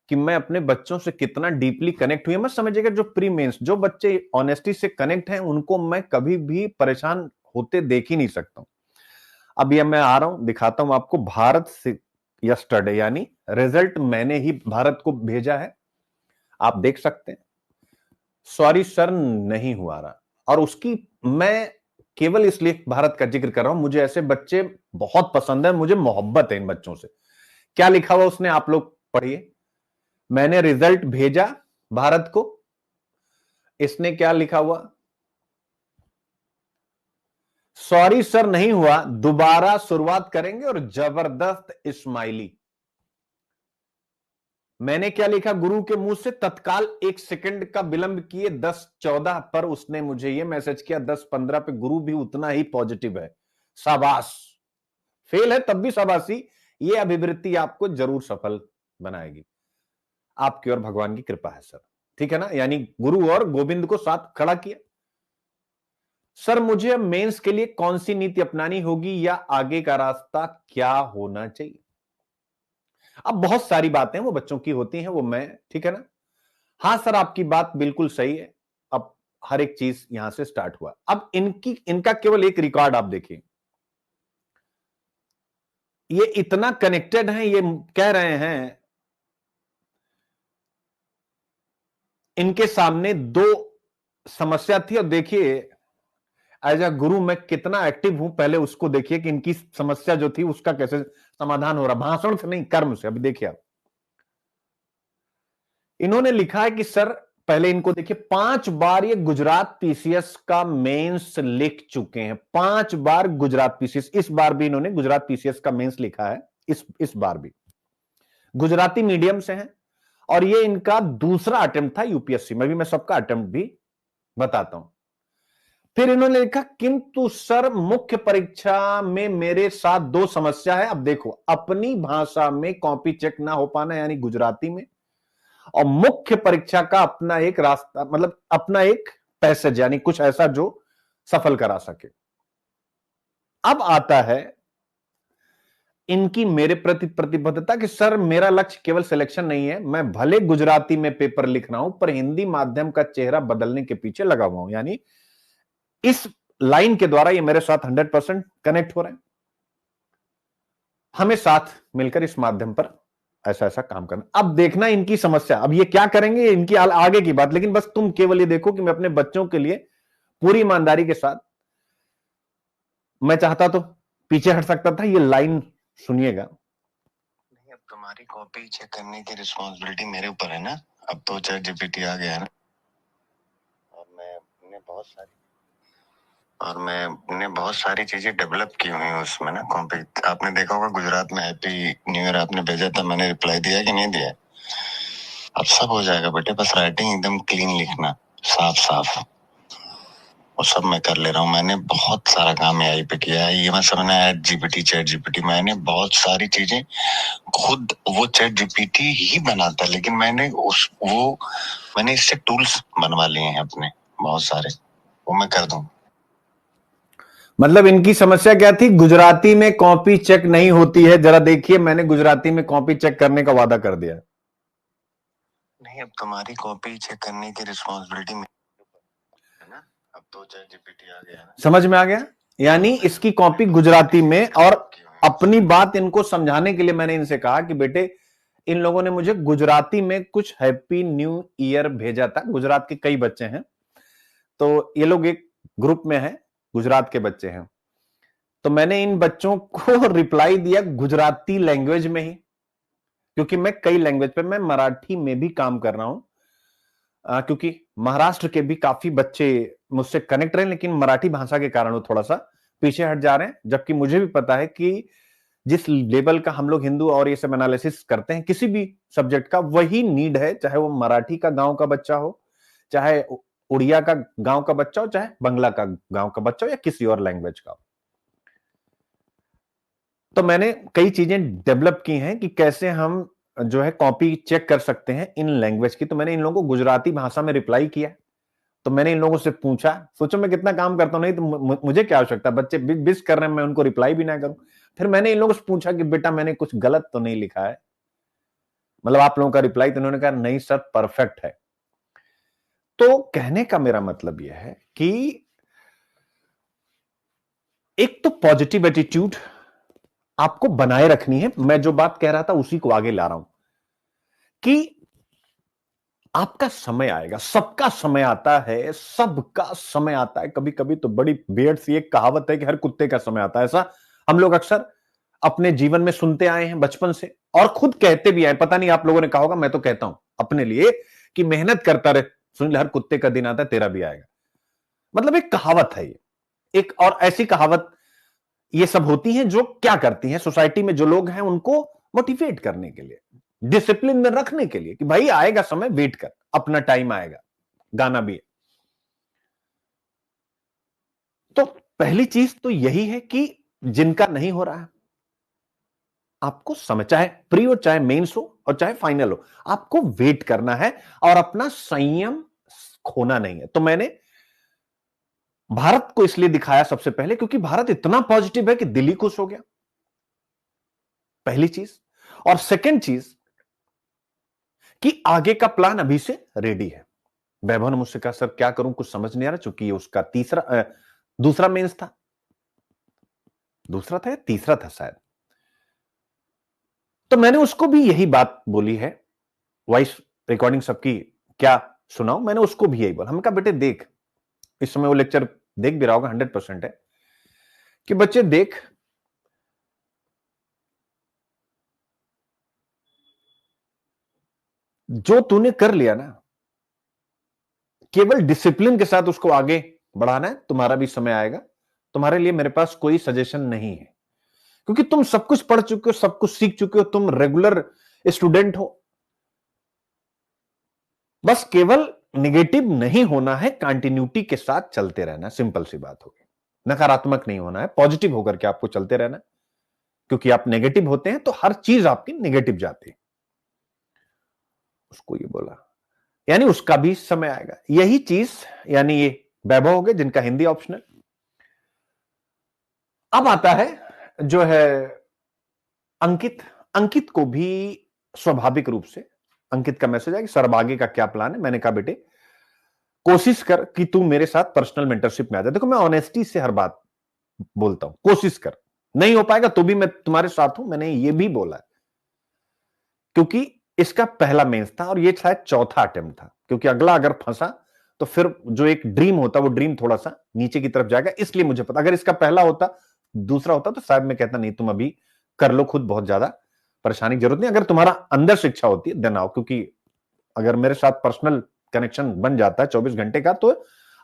कि मैं अपने बच्चों से कितना डीपली कनेक्ट हुई। मैं समझिएगा, जो प्री मेंस, जो बच्चे ऑनेस्टी से कनेक्ट हैं, उनको मैं कभी भी परेशान होते देख ही नहीं सकता हूं। अब ये मैं आ रहा हूं, दिखाता हूं आपको भारत से यस्टरडे, यानी रिजल्ट मैंने ही भारत को भेजा है, आप देख सकते हैं। सॉरी सर नहीं हुआ रहा। और उसकी मैं केवल इसलिए भारत का जिक्र कर रहा हूं, मुझे ऐसे बच्चे बहुत पसंद है, मुझे मोहब्बत है इन बच्चों से। क्या लिखा हुआ उसने, आप लोग पढ़िए। मैंने रिजल्ट भेजा भारत को, इसने क्या लिखा हुआ, सॉरी सर नहीं हुआ, दोबारा शुरुआत करेंगे, और जबरदस्त स्माइली। मैंने क्या लिखा, गुरु के मुंह से तत्काल 1 सेकंड का विलंब किए 10-14 पर उसने मुझे यह मैसेज किया 10-15 पे, गुरु भी उतना ही पॉजिटिव है, शाबाश। फेल है तब भी शाबाशी, ये अभिवृत्ति आपको जरूर सफल बनाएगी। आपकी और भगवान की कृपा है सर, ठीक है ना। यानी गुरु और गोविंद को साथ खड़ा किया। सर मुझे अब मेंस के लिए कौन सी नीति अपनानी होगी, या आगे का रास्ता क्या होना चाहिए? अब बहुत सारी बातें वो बच्चों की होती हैं, वो मैं, ठीक है ना। हाँ सर, आपकी बात बिल्कुल सही है। अब हर एक चीज यहां से स्टार्ट हुआ। अब इनका केवल एक रिकॉर्ड आप देखिए, ये इतना कनेक्टेड है, ये कह रहे हैं इनके सामने दो समस्या थी, और देखिए एज अ गुरु मैं कितना एक्टिव हूं, पहले उसको देखिए कि इनकी समस्या जो थी उसका कैसे समाधान हो रहा, भाषण से नहीं, कर्म से। अभी देखिए आप, इन्होंने लिखा है कि सर, पहले इनको देखिए, 5 बार ये गुजरात पीसीएस का मेंस लिख चुके हैं, 5 बार गुजरात पीसीएस। इस बार भी इन्होंने गुजरात पीसीएस का मेंस लिखा है, इस बार भी गुजराती मीडियम से है, और ये इनका दूसरा अटेम्प्ट था यूपीएससी में भी। मैं सबका अटेम्प्ट भी बताता हूं। फिर इन्होंने लिखा, किंतु सर मुख्य परीक्षा में मेरे साथ 2 समस्या है। अब देखो, अपनी भाषा में कॉपी चेक ना हो पाना, यानी गुजराती में, और मुख्य परीक्षा का अपना एक रास्ता, मतलब अपना एक पैसेज, यानी कुछ ऐसा जो सफल करा सके। अब आता है इनकी मेरे प्रति प्रतिबद्धता कि सर मेरा लक्ष्य केवल सिलेक्शन नहीं है, मैं भले गुजराती में पेपर लिख रहा हूं पर हिंदी माध्यम का चेहरा बदलने के पीछे लगा हुआ हूं। यानी इस लाइन के द्वारा ये मेरे साथ 100% कनेक्ट हो रहे हैं। हमें साथ मिलकर इस माध्यम पर ऐसा ऐसा काम करना। अब देखना इनकी समस्या, अब ये क्या करेंगे इनकी आगे की बात, लेकिन बस तुम केवल ये देखो कि मैं अपने बच्चों के लिए पूरी ईमानदारी के साथ, मैं चाहता तो पीछे हट सकता था। ये लाइन सुनिएगा। नहीं, अब तुम्हारी कॉपी चेक करने की रिस्पॉन्सिबिलिटी मेरे ऊपर है ना। अब तो चैट जीपीटी आ गया है ना, और मैंने बहुत सारी चीजें डेवलप की हुई हैं उसमें ना। कॉपी आपने देखा होगा, गुजरात में हैप्पी न्यू ईयर आपने भेजा था, मैंने रिप्लाई दिया कि नहीं दिया? अब सब हो जाएगा बेटे, बस राइटिंग एकदम क्लीन लिखना, साफ साफ, वो सब मैं कर ले रहा हूँ। मैंने बहुत सारा काम एआई पे किया है। ये मैं समझना है जीपीटी, चैट जीपीटी, मैंने बहुत सारी चीजें खुद, वो चैट जीपीटी ही बनाता है, लेकिन मैंने इससे टूल्स बनवा लिए हैं अपने बहुत सारे, वो मैं कर दूं। मतलब इनकी समस्या क्या थी, गुजराती में कॉपी चेक नहीं होती है। जरा देखिए, मैंने गुजराती में कॉपी चेक करने का वादा कर दिया। नहीं, अब तुम्हारी कॉपी चेक करने की रिस्पॉन्सिबिलिटी है ना। अब तो चैट जीपीटी आ गया है ना। समझ में आ गया? यानी इसकी कॉपी गुजराती में, और अपनी बात इनको समझाने के लिए मैंने इनसे कहा कि बेटे, इन लोगों ने मुझे गुजराती में कुछ हैप्पी न्यू ईयर भेजा था। गुजरात के कई बच्चे हैं, तो ये लोग एक ग्रुप में हैं, गुजरात के बच्चे हैं। तो मैंने इन बच्चों को रिप्लाई दिया गुजराती लैंग्वेज में ही, क्योंकि मैं कई लैंग्वेज पे, मैं मराठी में भी काम कर रहा हूं, क्योंकि महाराष्ट्र के भी काफी बच्चे मुझसे कनेक्ट रहे, लेकिन मराठी भाषा के कारण वो थोड़ा सा पीछे हट जा रहे हैं। जबकि मुझे भी पता है कि जिस लेवल का हम लोग हिंदू और ये सब एनालिसिस करते हैं किसी भी सब्जेक्ट का, वही नीड है, चाहे वो मराठी का गांव का बच्चा हो, चाहे उड़िया का गांव का बच्चा हो, चाहे बंगला का गांव का बच्चा हो, या किसी और लैंग्वेज का। तो मैंने कई चीजें डेवलप की हैं कि कैसे हम जो है कॉपी चेक कर सकते हैं इन लैंग्वेज की। तो मैंने इन लोगों को गुजराती भाषा में रिप्लाई किया। तो मैंने इन लोगों से पूछा, सोचो मैं कितना काम करता हूं, नहीं तो मुझे क्या आवश्यकता, बच्चे बिस कर रहे हैं, मैं उनको रिप्लाई भी ना करूं। फिर मैंने इन लोगों से पूछा कि बेटा मैंने कुछ गलत तो नहीं लिखा है, मतलब आप लोगों का रिप्लाई? तो इन्होंने कहा नहीं सर, परफेक्ट है। तो कहने का मेरा मतलब यह है कि एक तो पॉजिटिव एटीट्यूड आपको बनाए रखनी है। मैं जो बात कह रहा था उसी को आगे ला रहा हूं कि आपका समय आएगा, सबका समय आता है, सबका समय आता है। कभी कभी तो बड़ी वियर्ड सी एक कहावत है कि हर कुत्ते का समय आता है। ऐसा हम लोग अक्सर अपने जीवन में सुनते आए हैं बचपन से, और खुद कहते भी आए। पता नहीं आप लोगों ने कहा होगा, मैं तो कहता हूं अपने लिए कि मेहनत करता रहे, सुन ले, हर कुत्ते का दिन आता है, तेरा भी आएगा। मतलब एक कहावत है ये। एक और ऐसी कहावत ये सब होती हैं जो क्या करती हैं, सोसाइटी में जो लोग हैं उनको मोटिवेट करने के लिए, डिसिप्लिन में रखने के लिए, कि भाई आएगा समय, वेट कर, अपना टाइम आएगा। गाना भी है। तो पहली चीज तो यही है कि जिनका नहीं हो रहा है, आपको समय, चाहे प्री हो, चाहे मेंस हो, और चाहे फाइनल हो, आपको वेट करना है और अपना संयम खोना नहीं है। तो मैंने भारत को इसलिए दिखाया सबसे पहले क्योंकि भारत इतना पॉजिटिव है कि दिल ही खुश हो गया, पहली चीज। और सेकंड चीज कि आगे का प्लान अभी से रेडी है। वैभव ने मुझसे कहा सर क्या करूं, कुछ समझ नहीं आ रहा, चूंकि उसका दूसरा मेंस था, दूसरा था या तीसरा था शायद। तो मैंने उसको भी यही बात बोली है, वॉइस रिकॉर्डिंग सबकी क्या सुनाऊं, मैंने उसको भी यही बोला। हमने कहा बेटे देख, इस समय वो लेक्चर देख भी रहा होगा, 100% है कि बच्चे देख, जो तूने कर लिया ना, केवल डिसिप्लिन के साथ उसको आगे बढ़ाना है। तुम्हारा भी समय आएगा, तुम्हारे लिए मेरे पास कोई सजेशन नहीं है, क्योंकि तुम सब कुछ पढ़ चुके हो, सब कुछ सीख चुके हो, तुम रेगुलर स्टूडेंट हो। बस केवल निगेटिव नहीं होना है, कंटिन्यूटी के साथ चलते रहना, सिंपल सी बात होगी। नकारात्मक नहीं होना है, पॉजिटिव होकर के आपको चलते रहना, क्योंकि आप नेगेटिव होते हैं तो हर चीज आपकी नेगेटिव जाती है। उसको ये बोला, यानी उसका भी समय आएगा। यही चीज यानी ये वैभव हो गए जिनका हिंदी ऑप्शनल। अब आता है जो है अंकित। अंकित को भी स्वाभाविक रूप से अंकित का मैसेज आया कि सर अब आगे का क्या प्लान है। मैंने कहा बेटे कोशिश कर कि तू मेरे साथ पर्सनल मेंटरशिप में आ जा। देखो मैं ऑनेस्टी से हर बात बोलता हूं, कोशिश कर, नहीं हो पाएगा तो भी मैं तुम्हारे साथ हूं, मैंने ये भी बोला है। क्योंकि इसका पहला मेंस था और ये शायद चौथा अटेम्प्ट था, क्योंकि अगला अगर फंसा तो फिर जो एक ड्रीम होता वो ड्रीम थोड़ा सा नीचे की तरफ जाएगा। इसलिए मुझे पता, अगर इसका पहला होता दूसरा होता तो शायद मैं कहता नहीं तुम अभी कर लो खुद, बहुत ज्यादा परेशानी की जरूरत नहीं। अगर तुम्हारा अंदर से इच्छा होती है देन आओ, क्योंकि अगर मेरे साथ पर्सनल कनेक्शन बन जाता है 24 घंटे का तो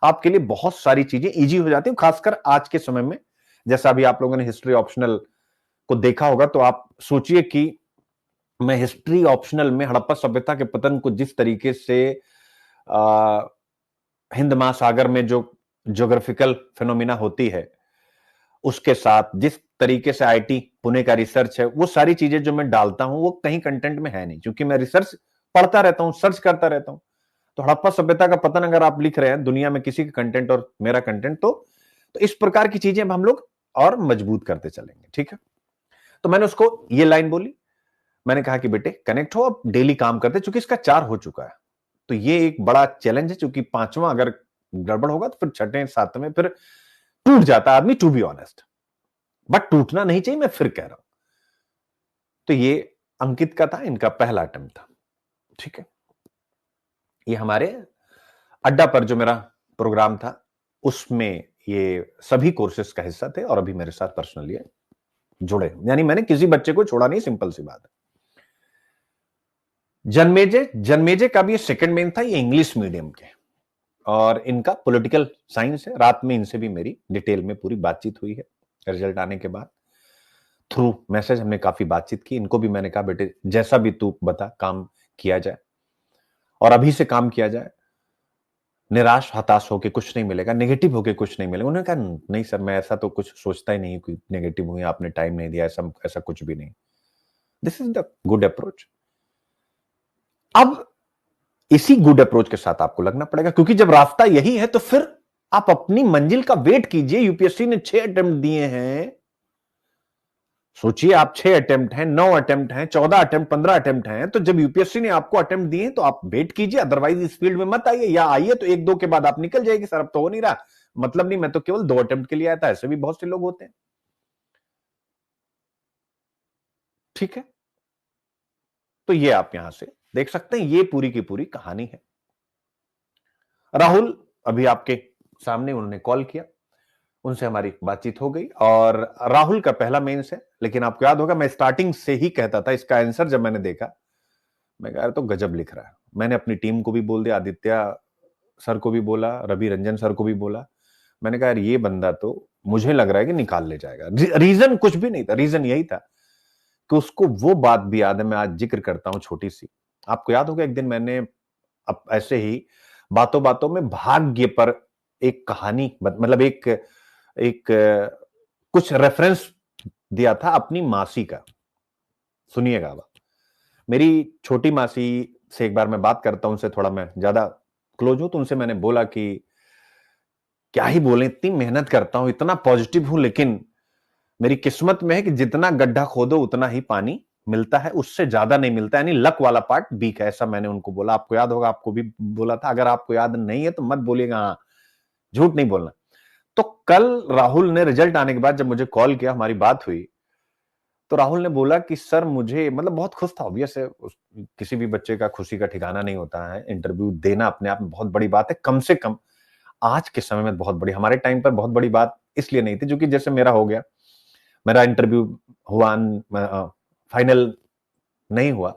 आपके लिए बहुत सारी चीजें इजी हो जाती है। खासकर आज के समय में, जैसा अभी आप लोगों ने हिस्ट्री ऑप्शनल को देखा होगा, तो आप सोचिए कि मैं हिस्ट्री ऑप्शनल में हड़प्पा सभ्यता के पतन को जिस तरीके से हिंद महासागर में जो ज्योग्राफिकल फिनोमिना होती है उसके साथ जिस तरीके से आईटी पुणे का रिसर्च है, वो सारी चीजें जो मैं डालता हूं वो कहीं कंटेंट में है नहीं, क्योंकि मैं रिसर्च पढ़ता रहता हूं, सर्च करता रहता हूं। तो हड़प्पा सभ्यता का पतन अगर आप लिख रहे हैं दुनिया में किसी का कंटेंट और मेरा कंटेंट, तो इस प्रकार की चीजें हम लोग और मजबूत करते चलेंगे। ठीक है, तो मैंने उसको ये लाइन बोली, मैंने कहा कि बेटे कनेक्ट हो, अब डेली काम करते, चूंकि इसका 4 हो चुका है तो ये एक बड़ा चैलेंज है, चूंकि 5वां अगर गड़बड़ होगा तो फिर 6वें 7वें फिर टूट जाता आदमी, टू बी ऑनेस्ट, बट टूटना नहीं चाहिए, मैं फिर कह रहा हूं। तो ये अंकित का था, इनका पहला अटेम्प्ट था। ठीक है, ये हमारे अड्डा पर जो मेरा प्रोग्राम था उसमें ये सभी कोर्सेस का हिस्सा थे और अभी मेरे साथ पर्सनली जुड़े, यानी मैंने किसी बच्चे को छोड़ा नहीं, सिंपल सी बात है। जन्मेजय का भी सेकंड मेन था, ये इंग्लिश मीडियम के और इनका पॉलिटिकल साइंस है। रात में इनसे भी मेरी डिटेल में पूरी बातचीत हुई है रिजल्ट आने के बाद, थ्रू मैसेज हमने काफी बातचीत की। इनको भी मैंने कहा बेटे जैसा भी तू बता काम किया जाए और अभी से काम किया जाए, निराश हताश होके कुछ नहीं मिलेगा, नेगेटिव होके कुछ नहीं मिलेगा। उन्होंने कहा नहीं सर मैं ऐसा तो कुछ सोचता ही नहीं, कोई नेगेटिव हुई, आपने टाइम नहीं दिया, ऐसा कुछ भी नहीं। This is the good approach. अब इसी गुड अप्रोच के साथ आपको लगना पड़ेगा, क्योंकि जब रास्ता यही है तो फिर आप अपनी मंजिल का वेट कीजिए। यूपीएससी ने 6 अटेम्प्ट दिए हैं, सोचिए आप 6 अटेम्प्ट हैं, 9 अटेम्प्ट हैं, 14 अटेम्प्ट, 15 अटेम्प्ट हैं, तो जब यूपीएससी ने आपको अटेम्प्ट दिए तो आप वेट कीजिए। अदरवाइज इस फील्ड में मत आइए, या आइए तो 1-2 के बाद आप निकल जाएगी, सर अब तो हो नहीं रहा, मतलब नहीं मैं तो केवल 2 अटेम्प्ट के लिए आया था, ऐसे भी बहुत से लोग होते हैं। ठीक है, तो ये आप यहां से देख सकते हैं, ये पूरी की पूरी कहानी है। राहुल अभी आपके सामने, उन्होंने कॉल किया, उनसे हमारी बातचीत हो गई और राहुल का पहला मेंस है। लेकिन आपको याद होगा मैं स्टार्टिंग से ही कहता था, इसका आंसर जब मैंने देखा मैं कहा तो गजब लिख रहा है। मैंने अपनी टीम को भी बोल दिया, आदित्य सर को भी बोला, रवि रंजन सर को भी बोला, मैंने कहा यार ये बंदा तो मुझे लग रहा है कि निकाल ले जाएगा। रीजन कुछ भी नहीं था, रीजन यही था कि उसको वो बात भी याद है, मैं आज जिक्र करता हूं छोटी सी। आपको याद होगा एक दिन मैंने अब ऐसे ही बातों बातों में भाग्य पर एक कहानी, मतलब एक कुछ रेफरेंस दिया था अपनी मासी का, सुनिएगा। मेरी छोटी मासी से एक बार मैं बात करता हूं, उनसे थोड़ा मैं ज्यादा क्लोज हूं, तो उनसे मैंने बोला कि क्या ही बोले, इतनी मेहनत करता हूं, इतना पॉजिटिव हूं, लेकिन मेरी किस्मत में है कि जितना गड्ढा खोदो उतना ही पानी मिलता है उससे ज्यादा नहीं मिलता, यानी लक वाला पार्ट वीक है, ऐसा मैंने उनको बोला। आपको याद होगा, आपको भी बोला था। अगर आपको याद नहीं है तो मत बोलिएगा, हाँ, झूठ नहीं बोलना। तो कल राहुल ने रिजल्ट आने के बाद जब मुझे कॉल किया, हमारी बात हुई, तो राहुल ने बोला कि सर मुझे, मतलब बहुत खुश था, ऑब्वियस है, किसी भी बच्चे का खुशी का ठिकाना नहीं होता है। इंटरव्यू देना अपने आप में बहुत बड़ी बात है, कम से कम आज के समय में बहुत बड़ी, हमारे टाइम पर बहुत बड़ी बात इसलिए नहीं थी क्योंकि जैसे मेरा हो गया, मेरा इंटरव्यू हुआ, फाइनल नहीं हुआ,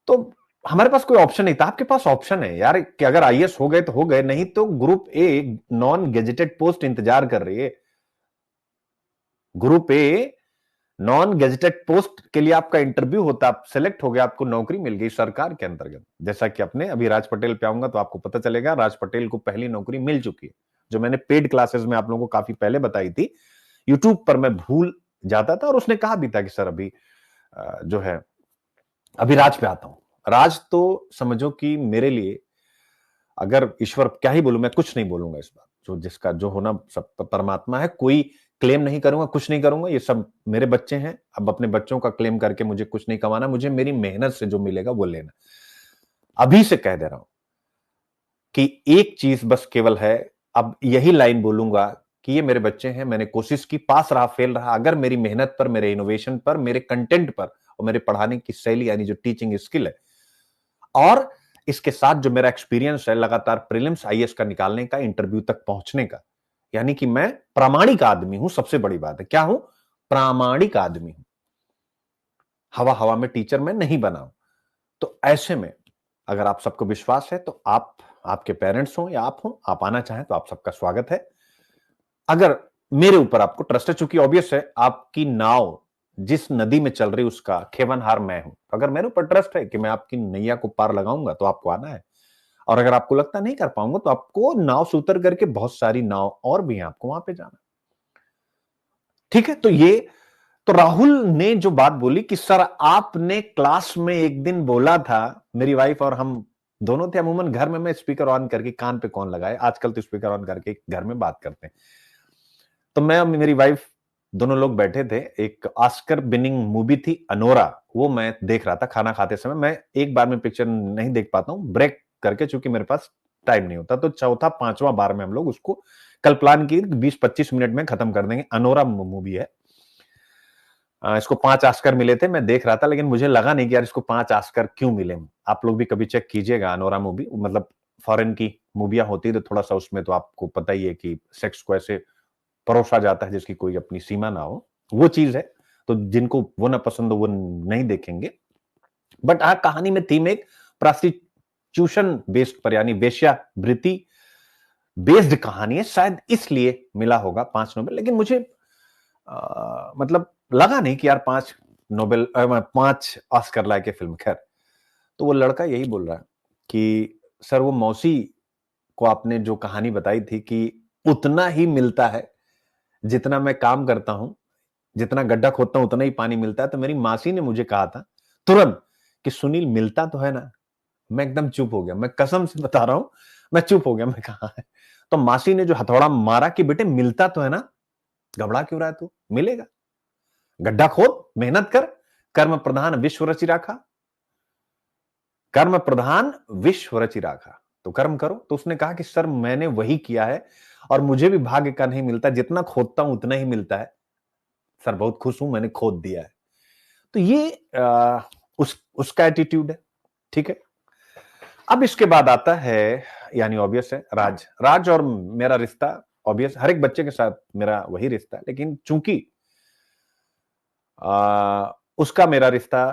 तो हमारे पास कोई ऑप्शन नहीं था। आपके पास ऑप्शन है यार कि अगर आईएएस हो गए तो हो गए, नहीं तो group a non gazetted post इंतजार कर रही है। Group a non gazetted post के लिए आपका इंटरव्यू होता, आप सेलेक्ट हो गया, आपको नौकरी मिल गई सरकार के अंतर्गत। जैसा कि अपने अभी राज पटेल पे आऊंगा तो आपको पता चलेगा, राज पटेल को पहली नौकरी मिल चुकी है, जो मैंने पेड क्लासेस में आप लोगों को काफी पहले बताई थी। यूट्यूब पर मैं भूल जाता था और उसने कहा भी था कि सर अभी जो है, अभी राज पे आता हूं। राज तो समझो कि मेरे लिए, अगर ईश्वर क्या ही बोलूं, मैं कुछ नहीं बोलूंगा इस बात, जो जिसका जो होना सब परमात्मा है, कोई क्लेम नहीं करूंगा, कुछ नहीं करूंगा। ये सब मेरे बच्चे हैं, अब अपने बच्चों का क्लेम करके मुझे कुछ नहीं कमाना, मुझे मेरी मेहनत से जो मिलेगा वो लेना। अभी से कह दे रहा हूं कि एक चीज बस केवल है, अब यही लाइन बोलूंगा कि ये मेरे बच्चे हैं, मैंने कोशिश की, पास रहा फेल रहा, अगर मेरी मेहनत पर, मेरे इनोवेशन पर, मेरे कंटेंट पर और मेरे पढ़ाने की शैली यानी जो टीचिंग स्किल है, और इसके साथ जो मेरा एक्सपीरियंस है लगातार प्रीलिम्स आईएएस का निकालने का, इंटरव्यू तक पहुंचने का, यानी कि मैं प्रामाणिक आदमी हूं। सबसे बड़ी बात है क्या हूं? प्रामाणिक आदमी हूं। हवा हवा में टीचर मैं नहीं बना हूं। तो ऐसे में अगर आप सबको विश्वास है तो आप, आपके पेरेंट्स हो या आप हो, आप आना चाहें तो आप सबका स्वागत है। अगर मेरे ऊपर आपको ट्रस्ट है, चूंकि ऑब्वियस है आपकी नाव जिस नदी में चल रही उसका खेवनहार मैं हूं, अगर मेरे ऊपर ट्रस्ट है कि मैं आपकी नैया को पार लगाऊंगा तो आपको आना है। और अगर आपको लगता नहीं कर पाऊंगा तो आपको नाव से उतर करके बहुत सारी नाव और भी हैं, आपको वहां पे जाना। ठीक है, तो ये तो राहुल ने जो बात बोली कि सर आपने क्लास में एक दिन बोला था, मेरी वाइफ और हम दोनों थे, अमूमन घर में मैं स्पीकर ऑन करके, कान पे कौन लगाए, आजकल तो स्पीकर ऑन करके घर में बात करते हैं। तो मैं और मेरी वाइफ दोनों लोग बैठे थे, एक ऑस्कर विनिंग मूवी थी अनोरा, वो मैं देख रहा था खाना खाते समय। मैं एक बार में पिक्चर नहीं देख पाता हूं, ब्रेक करके, चूंकि मेरे पास टाइम नहीं होता। तो चौथा पांचवा बार में हम लोग उसको कल प्लान की 20-25 मिनट में खत्म कर देंगे। अनोरा मूवी है, इसको 5 ऑस्कर मिले थे, मैं देख रहा था, लेकिन मुझे लगा नहीं कि यार इसको 5 ऑस्कर क्यों मिले। आप लोग भी कभी चेक कीजिएगा अनोरा मूवी, मतलब फॉरेन की मूवियां होती है तो थोड़ा सा उसमें तो आपको पता ही है कि सेक्स को ऐसे परोसा जाता है जिसकी कोई अपनी सीमा ना हो, वो चीज है। तो जिनको वो ना पसंद हो वो नहीं देखेंगे। बट कहानी में थीम एक प्रोस्टिट्यूशन बेस्ड पर, यानी वेश्यावृत्ति बेस्ड कहानी है, शायद इसलिए मिला होगा 5 नोबेल। लेकिन मुझे मतलब लगा नहीं कि यार 5 नोबेल 5 ऑस्कर लायक फिल्म। खैर, तो वो लड़का यही बोल रहा है कि सर वो मौसी को आपने जो कहानी बताई थी कि उतना ही मिलता है जितना मैं काम करता हूं, जितना गड्ढा खोदता हूं उतना ही पानी मिलता है। तो मेरी मासी ने मुझे कहा था तुरंत कि सुनील मिलता तो है ना। मैं एकदम चुप हो गया, मैं कसम से बता रहा हूं, मैं चुप हो गया। मैं कहा है? तो मासी ने जो हथौड़ा मारा कि बेटे मिलता तो है ना, घबरा क्यों रहा है तू, मिलेगा, गड्ढा खोद, मेहनत कर, कर्म प्रधान विश्व रचि राखा, कर्म प्रधान विश्व रचि राखा, तो कर्म करो। तो उसने कहा कि सर मैंने वही किया है और मुझे भी भाग्य का नहीं मिलता, जितना खोदता हूं उतना ही मिलता है। सर बहुत खुश हूं, मैंने खोद दिया है। तो ये उसका एटीट्यूड है। ठीक है, अब इसके बाद आता है, यानी ऑब्वियस है राज और मेरा रिश्ता, ऑब्वियस हर एक बच्चे के साथ मेरा वही रिश्ता है, लेकिन चूंकि उसका मेरा रिश्ता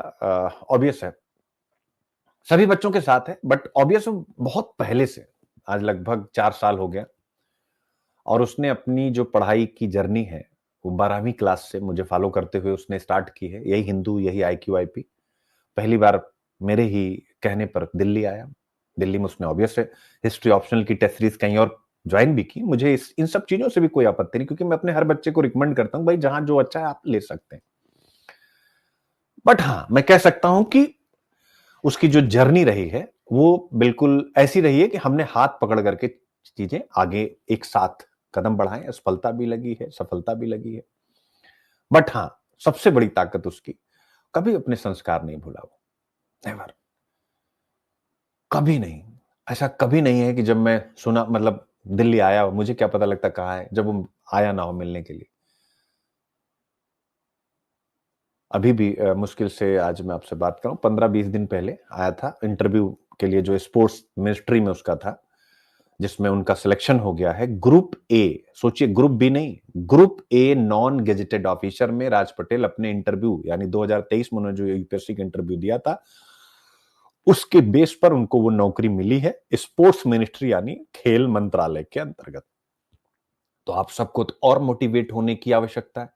ऑब्वियस है सभी बच्चों के साथ है, बट ऑब्वियस बहुत पहले से, आज लगभग 4 साल हो गया, और उसने अपनी जो पढ़ाई की जर्नी है वो 12वीं क्लास से मुझे फॉलो करते हुए उसने स्टार्ट की है। यही हिंदू, यही IQIP। पहली बार मेरे ही कहने पर दिल्ली आया। दिल्ली में उसने ऑब्वियस है हिस्ट्री ऑप्शनल की टेस्ट सीरीज कहीं और ज्वाइन भी की। मुझे इन सब चीजों से भी कोई आपत्ति नहीं, क्योंकि मैं अपने हर बच्चे को रिकमेंड करता हूं भाई जहां जो अच्छा है आप ले सकते हैं। बट हाँ, मैं कह सकता हूं कि उसकी जो जर्नी रही है वो बिल्कुल ऐसी रही है कि हमने हाथ पकड़ करके चीजें आगे एक साथ कदम बढ़ाए, असफलता भी लगी है, सफलता भी लगी है। बट हाँ, सबसे बड़ी ताकत उसकी कभी अपने संस्कार नहीं भूला वो, नेवर, कभी नहीं। ऐसा कभी नहीं है कि जब मैं सुना, मतलब दिल्ली आया, मुझे क्या पता लगता कहाँ है, जब वो आया ना हो मिलने के लिए। अभी भी मुश्किल से आज मैं आपसे बात करूं, 15-20 दिन पहले आया था इंटरव्यू के लिए, जो स्पोर्ट्स मिनिस्ट्री में उसका था, जिसमें उनका सिलेक्शन हो गया है ग्रुप ए। सोचिए, ग्रुप बी नहीं, group a non gazetted officer में राज पटेल अपने इंटरव्यू, यानी 2023 में उन्होंने जो यूपीएससी का इंटरव्यू दिया था, उसके बेस पर उनको वो नौकरी मिली है स्पोर्ट्स मिनिस्ट्री यानी खेल मंत्रालय के अंतर्गत। तो आप सबको तो और मोटिवेट होने की आवश्यकता है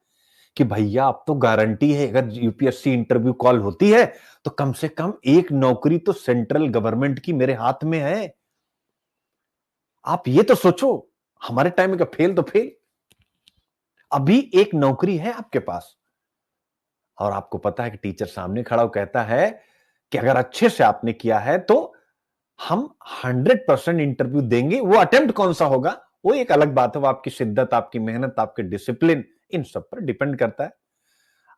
कि भैया अब तो गारंटी है, अगर यूपीएससी इंटरव्यू कॉल होती है तो कम से कम एक नौकरी तो सेंट्रल गवर्नमेंट की मेरे हाथ में है। आप ये तो सोचो, हमारे टाइम का फेल तो फेल, अभी एक नौकरी है आपके पास। और आपको पता है कि टीचर सामने खड़ा हो कहता है कि अगर अच्छे से आपने किया है तो हम 100% इंटरव्यू देंगे। वो अटेम्प्ट कौन सा होगा वो एक अलग बात है, वो आपकी शिद्दत, आपकी मेहनत, आपके डिसिप्लिन, इन सब पर डिपेंड करता है।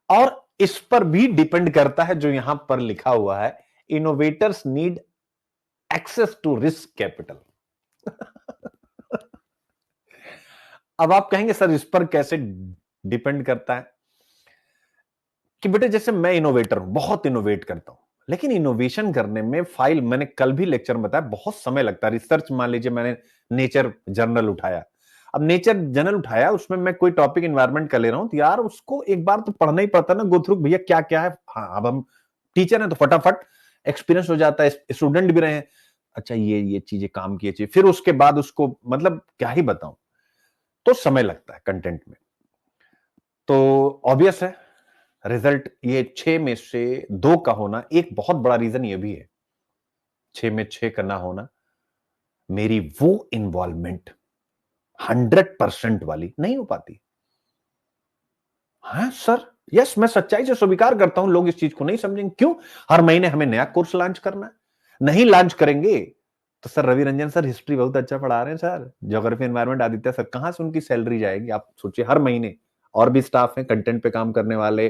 और इस पर भी डिपेंड करता है जो यहां पर लिखा हुआ है, innovators need access to risk capital. अब आप कहेंगे सर इस पर कैसे डिपेंड करता है? कि बेटे जैसे मैं इनोवेटर हूं, बहुत इनोवेट करता हूं, लेकिन इनोवेशन करने में फाइल, मैंने कल भी लेक्चर में बताया, बहुत समय लगता है। रिसर्च मान लीजिए मैंने नेचर जर्नल उठाया, अब नेचर जर्नल उठाया, उसमें मैं कोई टॉपिक एनवायरनमेंट का ले रहा हूं, तो यार उसको एक बार तो पढ़ना ही पड़ता है ना, गो थ्रू, भैया क्या क्या है। हाँ, अब हम टीचर हैं तो फटाफट एक्सपीरियंस हो जाता है, स्टूडेंट भी रहे हैं, अच्छा ये चीजें काम की चाहिए, फिर उसके बाद उसको, मतलब क्या ही बताऊं, तो समय लगता है कंटेंट में। तो ऑब्वियस है रिजल्ट ये 6 में से 2 का होना, एक बहुत बड़ा रीजन ये भी है 6 में 6 का ना होना, मेरी वो इन्वॉल्वमेंट 100% वाली नहीं हो पाती। हाँ सर, यस, मैं सच्चाई से स्वीकार करता हूं, लोग इस चीज को नहीं समझेंगे। क्यों? हर महीने हमें नया कोर्स लॉन्च करना है, नहीं लॉन्च करेंगे तो sir Ravi Ranjan sir history बहुत अच्छा पढ़ा रहे हैं sir, geography environment Aditya sir, कहां से उनकी सैलरी जाएगी? आप सोचिए, हर महीने और भी स्टाफ है, कंटेंट पे काम करने वाले,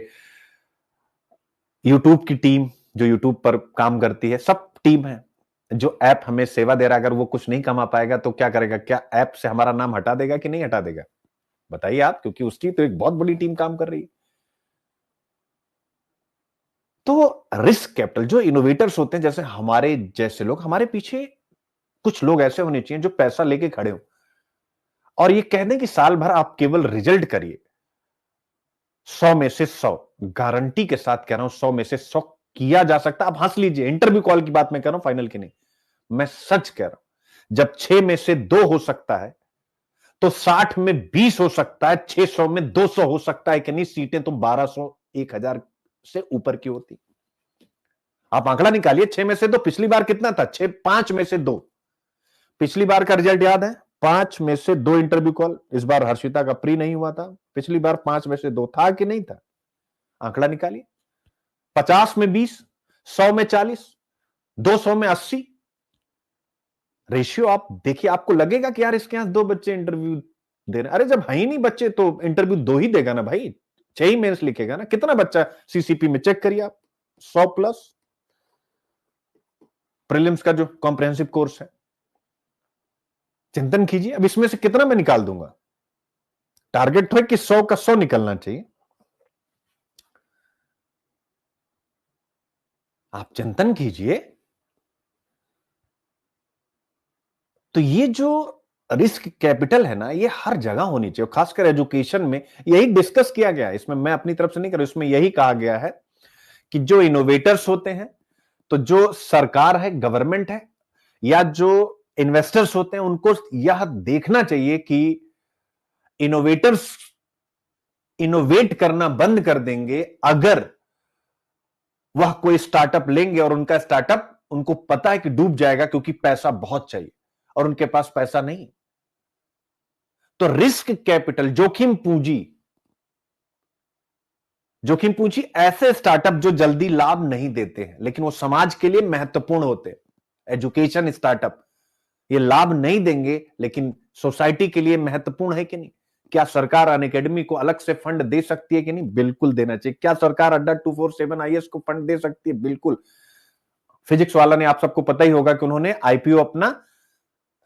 यूट्यूब की टीम जो यूट्यूब पर काम करती है, सब टीम है, जो ऐप हमें सेवा दे रहा है, अगर वो कुछ नहीं कमा पाएगा तो क्या करेगा? क्या ऐप से हमारा नाम हटा देगा कि नहीं हटा देगा? बताइए आप, क्योंकि उसकी तो एक बहुत बड़ी टीम काम कर रही है। तो रिस्क कैपिटल, जो इनोवेटर्स होते हैं, जैसे हमारे जैसे लोग, हमारे पीछे कुछ लोग ऐसे होने चाहिए जो पैसा लेके खड़े हो और ये कह दें कि साल भर आप केवल रिजल्ट करिए, 100 में से 100 गारंटी के साथ कह रहा हूं, 100 में से 100 किया जा सकता है। आप हंस लीजिए, इंटरव्यू कॉल की बात मैं कह रहा हूं, फाइनल की नहीं, मैं सच कह रहा हूं। जब 6 में से 2 हो सकता है तो 60 में 20 हो सकता है, 600 में 200 हो सकता है कि नहीं? सीटें तो 1200 1000 से ऊपर की होती। आप आंकड़ा निकालिए, 6 में से 2, पिछली बार कितना था? 5 में से 2, पिछली बार का रिजल्ट याद है? 5 में से 2 इंटरव्यू कॉल। इस बार हर्षिता का प्री नहीं हुआ था, पिछली बार 5 में से 2 था कि नहीं था? आंकड़ा निकालिए, 50 में 20, 100 में 40, 200 में 80, रेशियो आप देखिए, आपको लगेगा कि यार इसके यहां 2 बच्चे इंटरव्यू दे रहे हैं। अरे जब है ही नहीं बच्चे तो इंटरव्यू 2 ही देगा ना भाई, 6 ही मेंस लिखेगा ना। कितना बच्चा सीसीपी में चेक करिए आप, 100 प्लस प्रीलिम्स का जो कॉम्प्रिहेंसिव कोर्स है, चिंतन कीजिए। अब इसमें से कितना मैं निकाल दूंगा? टारगेट तो है कि 100 का 100 निकलना चाहिए। आप चिंतन कीजिए। तो ये जो रिस्क कैपिटल है ना, ये हर जगह होनी चाहिए, खासकर एजुकेशन में यही डिस्कस किया गया है। इसमें मैं अपनी तरफ से नहीं कर रहा, इसमें यही कहा गया है कि जो इनोवेटर्स होते हैं, तो जो सरकार है, गवर्नमेंट है, या जो इन्वेस्टर्स होते हैं, उनको यह देखना चाहिए कि इनोवेटर्स इनोवेट करना बंद कर देंगे अगर वह कोई स्टार्टअप लेंगे और उनका स्टार्टअप उनको पता है कि डूब जाएगा, क्योंकि पैसा बहुत चाहिए और उनके पास पैसा नहीं। तो रिस्क कैपिटल, जोखिम पूंजी ऐसे स्टार्टअप जो जल्दी लाभ नहीं देते हैं लेकिन वो समाज के लिए महत्वपूर्ण होते हैं। एजुकेशन स्टार्टअप ये लाभ नहीं देंगे लेकिन सोसाइटी के लिए महत्वपूर्ण है कि नहीं? क्या सरकार अनअकैडमी को अलग से फंड दे सकती है कि नहीं? बिल्कुल देना चाहिए। क्या सरकार अड्डा 247 आईएएस को फंड दे सकती है? बिल्कुल। फिजिक्स वाला ने, आप सबको पता ही होगा कि उन्होंने आईपीओ अपना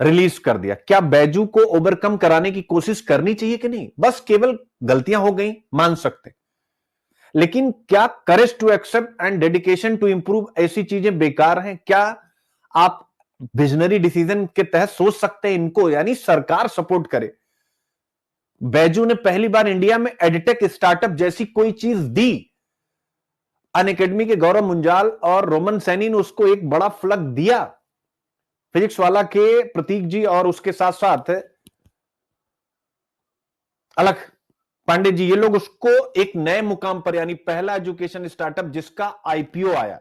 रिलीज कर दिया। क्या बैजू को ओवरकम कराने की कोशिश करनी चाहिए कि नहीं? बस केवल गलतियां हो गई, मान सकते, लेकिन क्या courage to accept and dedication to improve ऐसी चीजें बेकार हैं? क्या आप विजनरी डिसीजन के तहत सोच सकते हैं इनको? यानी सरकार सपोर्ट करे। बैजू ने पहली बार इंडिया में एडटेक स्टार्टअप जैसी कोई चीज दी। अनअकैडमी के गौरव मुंजाल और रोमन सैनी ने उसको एक बड़ा फ्लग दिया। फिजिक्स वाला के प्रतीक जी और उसके साथ साथ अलख पांडे जी, ये लोग उसको एक नए मुकाम पर, यानी पहला एजुकेशन स्टार्टअप जिसका आईपीओ आया,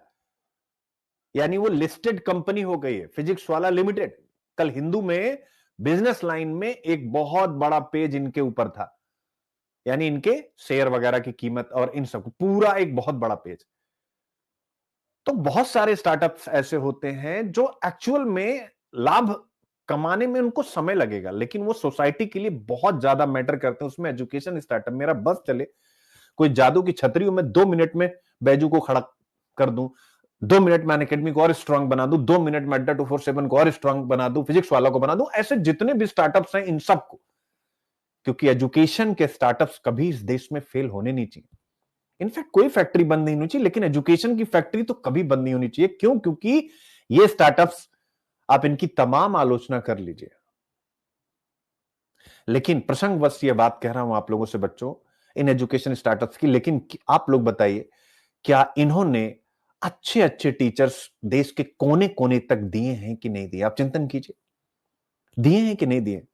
यानी वो लिस्टेड कंपनी हो गई है, फिजिक्स वाला लिमिटेड। कल हिंदू में बिजनेस लाइन में एक बहुत बड़ा पेज इनके ऊपर था, यानी इनके शेयर वगैरह की कीमत और इन सब पूरा एक बहुत बड़ा पेज। तो बहुत सारे स्टार्टअप्स ऐसे होते हैं जो एक्चुअल में लाभ कमाने में उनको समय लगेगा, लेकिन वो सोसाइटी के लिए बहुत ज्यादा मैटर करते हैं। उसमें एजुकेशन स्टार्टअप, मेरा बस चले, कोई जादू की छतरी हो, मैं 2 मिनट में बैजू को खड़ा कर दूं, 2 मिनट में अनअकैडमी को और स्ट्रांग बना दूं, 2 मिनट में अड्डा 247 को और स्ट्रांग बना दूं, फिजिक्स वाला को बना दूं, ऐसे जितने भी स्टार्टअप्स हैं इन सबको, क्योंकि एजुकेशन के स्टार्टअप्स कभी इस देश में फेल होने नहीं चाहिए। इनफैक्ट कोई फैक्ट्री बंद नहीं होनी चाहिए, लेकिन एजुकेशन की फैक्ट्री तो कभी बंद नहीं होनी चाहिए। क्यों? क्योंकि ये स्टार्टअप्स, आप इनकी तमाम आलोचना कर लीजिए, लेकिन प्रसंगवश ये बात कह रहा हूं आप लोगों से बच्चों, इन एजुकेशन स्टार्टअप्स की, लेकिन आप लोग बताइए, क्या इन्होंने अच्छे अच्छे टीचर्स देश के कोने कोने तक दिए हैं कि नहीं दिए? आप चिंतन कीजिए, दिए हैं कि नहीं दिए?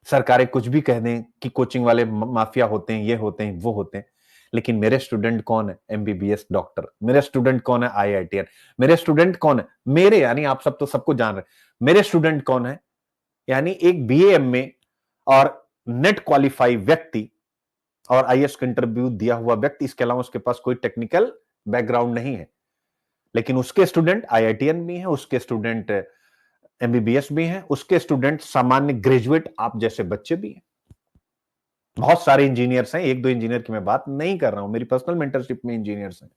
सरकारें कुछ भी कह दें कि कोचिंग वाले माफिया होते हैं, ये होते हैं, वो होते हैं, लेकिन मेरे स्टूडेंट कौन है? MBBS doctor. मेरे स्टूडेंट कौन है? आईआईटीएन। मेरे स्टूडेंट कौन है? मेरे, यानी आप सब तो सबको जान रहे, मेरे स्टूडेंट कौन है? यानी एक बीए एमए और नेट क्वालिफाई व्यक्ति और आईएएस का इंटरव्यू दिया हुआ व्यक्ति, इसके अलावा उसके पास कोई टेक्निकल बैकग्राउंड नहीं है, लेकिन उसके स्टूडेंट आईआईटीएन भी हैं, उसके स्टूडेंट एमबीबीएस भी हैं, उसके स्टूडेंट सामान्य ग्रेजुएट आप जैसे बच्चे भी हैं। बहुत सारे इंजीनियर्स हैं, एक दो इंजीनियर की मैं बात नहीं कर रहा हूं, मेरी पर्सनल मेंटरशिप में इंजीनियर्स हैं,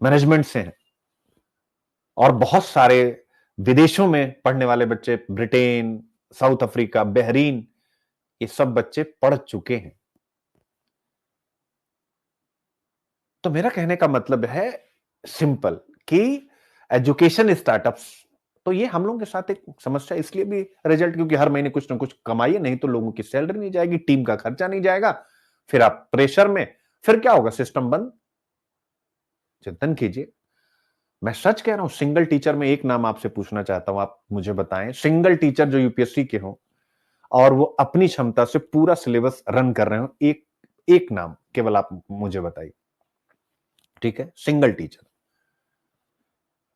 मैनेजमेंट से हैं, और बहुत सारे विदेशों में पढ़ने वाले बच्चे, ब्रिटेन, साउथ अफ्रीका, बहरीन, ये सब बच्चे पढ़ चुके हैं। तो मेरा कहने का मतलब है सिंपल, कि एजुकेशन स्टार्टअप्स, तो ये हम लोगों के साथ एक समस्या इसलिए भी रिजल्ट, क्योंकि हर महीने कुछ ना कुछ कमाइए, नहीं तो लोगों की सैलरी नहीं जाएगी, टीम का खर्चा नहीं जाएगा, फिर आप प्रेशर में, फिर क्या होगा? सिस्टम बंद। चिंतन कीजिए, मैं सच कह रहा हूं। सिंगल टीचर में एक नाम आपसे पूछना चाहता हूं, आप मुझे बताएं, सिंगल टीचर जो यूपीएससी के हो और वो अपनी क्षमता से पूरा सिलेबस रन कर रहे हो, एक नाम केवल आप मुझे बताइए, ठीक है? Single teacher.